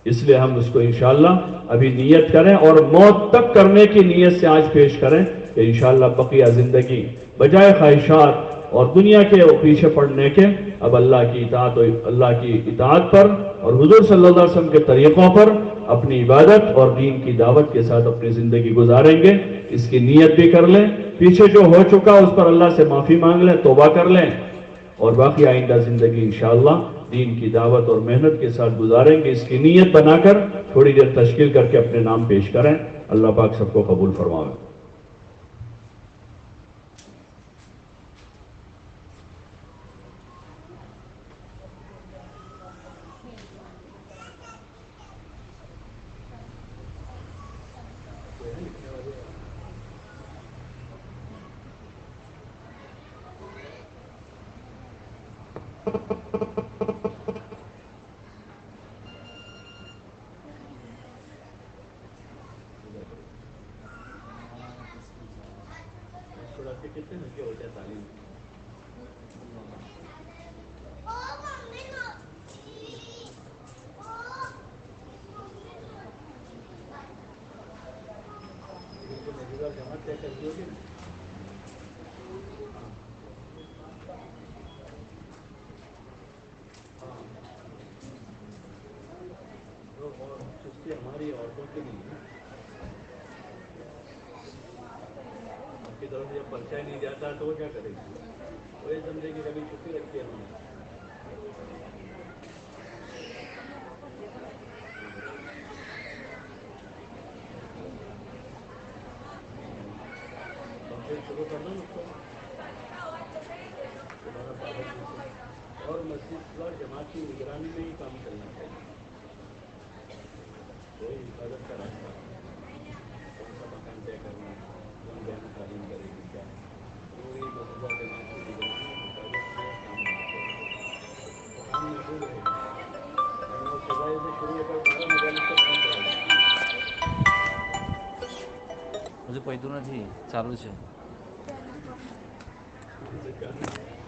اس لیے ہم اس کو انشاءاللہ ابھی نیت کریں اور موت تک کرنے کی نیت سے آج پیش کریں کہ انشاءاللہ بقیہ زندگی بجائے خواہشات اور دنیا کے پیچھے پڑنے کے اب اللہ کی اطاعت پر اور حضور صلی اللہ علیہ وسلم کے طریقوں پر اپنی عبادت اور دین کی دعوت کے ساتھ اپنی زندگی گزاریں گے. اس کی نیت بھی کر لیں، پیچھے جو ہو چکا اس پر اللہ سے معافی مانگ لیں، توبہ کر لیں اور باقی آئندہ زندگی انشاءاللہ دین کی دعوت اور محنت کے ساتھ گزاریں گے. اس کی نیت بنا کر تھوڑی دیر تشکیل کر کے اپنے نام پیش کریں. اللہ پاک سب کو قبول فرمائے. کتنے گھنٹے ہوتے ہیں تعلیم؟ جماعت طے کرتی ہوگی نا؟ سستی ہماری عورتوں کی نہیں ہے. کی طرف سے جب پرچہ ہی نہیں جاتا تو وہ کیا کرے گی؟ وہ یہ سمجھے کہ کبھی چھٹی رکھی ہے انہوں نے. شروع کرنا اس کو دوبارہ پابندی سے اور مسجد اور جماعت کی نگرانی میں ہی کام کرنا چاہیے. کوئی حفاظت کا راستہ کون سا مکان طے کرنا کون جانا تعلیم کرے گی کیا پوری مسجد جماعت کی نگرانی حفاظت میں کام ہونا چاہیے. وہ کام محفوظ رہے گا. ورنہ سزائے سے شروع ہو کر 12 مجالس تک کام کرے گا. હજુ પૈતું નથી ચાલુ છે.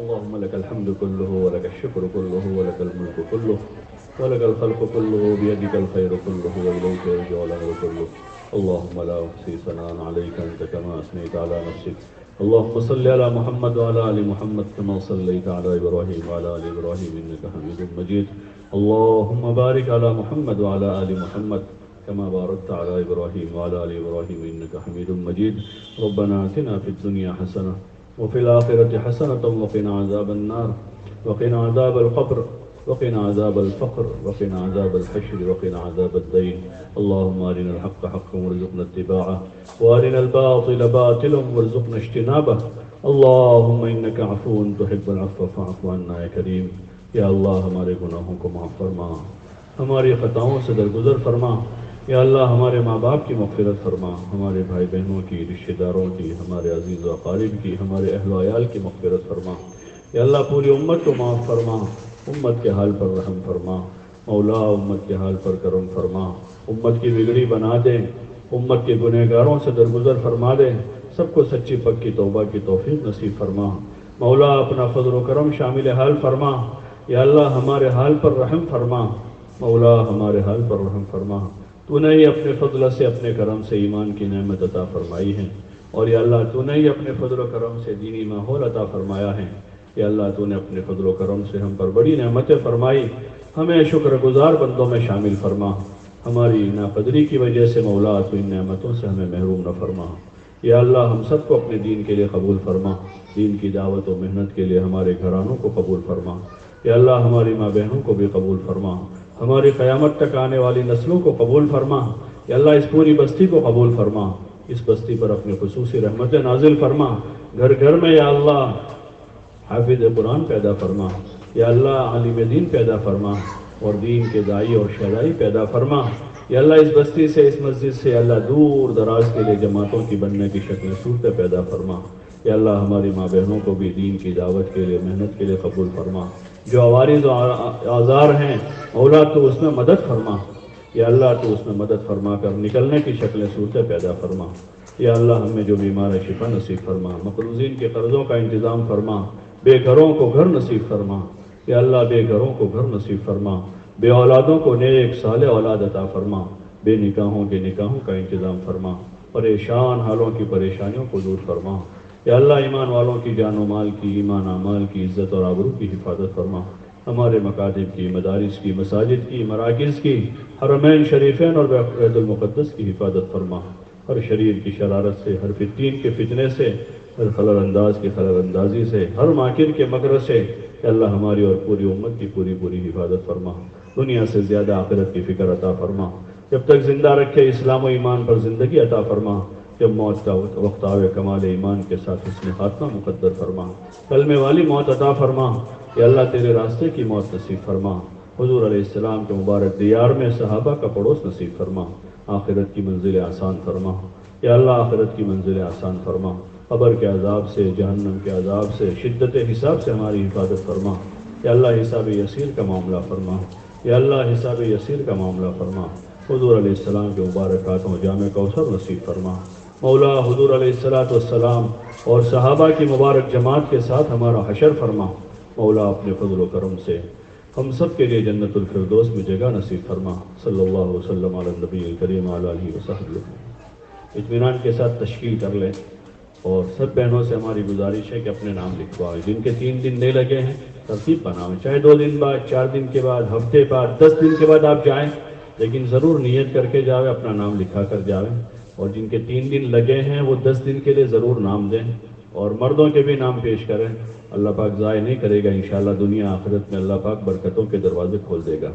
اللهم لك الحمد كله ولك الشكر كله ولك الملك كله ولك الخلق كله بيدك الخير كله وإليك يرجع الأمر كله. اللهم لا أحصي ثناء عليك أنت كما أثنيت على نفسك. اللهم صل على محمد وعلى آل محمد كما صليت على إبراهيم وعلى آل إبراهيم إنك حميد مجيد. اللهم بارك على محمد وعلى آل محمد كما باركت على إبراهيم وعلى آل إبراهيم إنك حميد مجيد. ربنا آتنا في الدنيا حسنة وفي الآخرة حسنة وقنا عذاب النار وقنا عذاب القبر وقنا عذاب الفقر وقنا عذاب الحشر وقنا عذاب الدين. اللهم أرنا الحق حقا وارزقنا اتباعه وأرنا الباطل باطلا وارزقنا اجتنابه. اللهم إنك عفو تحب العفو فاعف عنا يا كريم. یا اللہ ہمارے گناہوں کو معاف فرما. ہماری خطاؤں سے درگزر فرما. یا اللہ ہمارے ماں باپ کی مغفرت فرما. ہمارے بھائی بہنوں کی رشتہ داروں کی ہمارے عزیز و اقارب کی ہمارے اہل و عیال کی مغفرت فرما. یا اللہ پوری امت کو معاف فرما. امت کے حال پر رحم فرما. مولا امت کے حال پر کرم فرما. امت کی بگڑی بنا دے. امت کے گنہگاروں سے درگزر فرما دے. سب کو سچی پکی توبہ کی توفیق نصیب فرما. مولا اپنا فضل و کرم شامل حال فرما. یا اللہ ہمارے حال پر رحم فرما. مولا ہمارے حال پر رحم فرما. تو نے ہی اپنے فضل سے اپنے کرم سے ایمان کی نعمت عطا فرمائی ہے. اور یا اللہ تو نے ہی اپنے فضل و کرم سے دینی ماحول عطا فرمایا ہے. یا اللہ تو نے اپنے فضل و کرم سے ہم پر بڑی نعمتیں فرمائی. ہمیں شکر گزار بندوں میں شامل فرما. ہماری ناقدری کی وجہ سے مولا تو ان نعمتوں سے ہمیں محروم نہ فرما. یا اللہ ہم سب کو اپنے دین کے لیے قبول فرما، دین کی دعوت و محنت کے لیے ہمارے گھرانوں کو قبول فرما، یا اللہ ہماری ماں بہنوں کو بھی قبول فرما، ہماری قیامت تک آنے والی نسلوں کو قبول فرما، یا اللہ اس پوری بستی کو قبول فرما، اس بستی پر اپنے خصوصی رحمت نازل فرما، گھر گھر میں یا اللہ حافظ قرآن پیدا فرما، یا اللہ عالم دین پیدا فرما، اور دین کے داعی اور شہدائی پیدا فرما، یا اللہ اس بستی سے، اس مسجد سے یا اللہ دور دراز کے لیے جماعتوں کی بننے کی شکل صورتیں پیدا فرما، یا اللہ ہماری ماں بہنوں کو بھی دین کی دعوت کے لیے، محنت کے لیے قبول فرما، جو عوارض و آزار ہیں مولا تو اس میں مدد فرما، یا اللہ تو اس میں مدد فرما کر نکلنے کی شکلیں صورتیں پیدا فرما، یا اللہ ہمیں جو بیمار ہے شفا نصیب فرما، مقروضین کے قرضوں کا انتظام فرما، بے گھروں کو گھر نصیب فرما، یا اللہ بے گھروں کو گھر نصیب فرما، بے اولادوں کو نیک صالح اولاد عطا فرما، بے نکاحوں کے نکاحوں کا انتظام فرما، پریشان حالوں کی پریشانیوں کو دور فرما، یا اللہ ایمان والوں کی جان و مال کی، ایمان اعمال کی، عزت اور آبرو کی حفاظت فرما، ہمارے مکاتب کی، مدارس کی، مساجد کی، مراکز کی، حرمین شریفین اور بیت المقدس کی حفاظت فرما، ہر شریر کی شرارت سے، ہر فتین کے فتنے سے، ہر خلل انداز کی خلل اندازی سے، ہر ماکر کے مکر سے، کہ اللہ ہماری اور پوری امت کی پوری حفاظت فرما، دنیا سے زیادہ آخرت کی فکر عطا فرما، جب تک زندہ رکھے اسلام و ایمان پر زندگی عطا فرما، جب موت کا وقت آوے کمال ایمان کے ساتھ حسن خاتمہ مقدر فرما، کلمے والی موت عطا فرما، کہ اللہ تیرے راستے کی موت نصیب فرما، حضور علیہ السلام کے مبارک دیار میں صحابہ کا پڑوس نصیب فرما، آخرت کی منزل آسان فرما، یا اللہ آخرت کی منزل آسان فرما، قبر کے عذاب سے، جہنم کے عذاب سے، شدت حساب سے ہماری حفاظت فرما، یا اللہ حساب یسیر کا معاملہ فرما، یا اللہ حساب یسیر کا معاملہ فرما، حضور علیہ السلام کے مبارک ہاتھوں جامع کوثر نصیب فرما، مولا حضور علیہ السلام اور صحابہ کی مبارک جماعت کے ساتھ ہمارا حشر فرما، مولا اپنے فضل و کرم سے ہم سب کے لیے جنت الفردوس میں جگہ نصیب فرما، صلی اللہ وسلم علی النبی الکریم علی آلہ وصحبہ۔ اطمینان کے ساتھ تشکیل کر لیں، اور سب بہنوں سے ہماری گزارش ہے کہ اپنے نام لکھوائیں، جن کے 3 دن نہیں لگے ہیں ترتیب بنائیں، چاہے 2 دن بعد، 4 دن کے بعد، ہفتے بعد، 10 دن کے بعد آپ جائیں، لیکن ضرور نیت کر کے جاویں، اپنا نام لکھا کر جاویں، اور جن کے 3 دن لگے ہیں وہ 10 دن کے لیے ضرور نام دیں، اور مردوں کے بھی نام پیش کریں، اللہ پاک ضائع نہیں کرے گا، انشاءاللہ دنیا آخرت میں اللہ پاک برکتوں کے دروازے کھول دے گا۔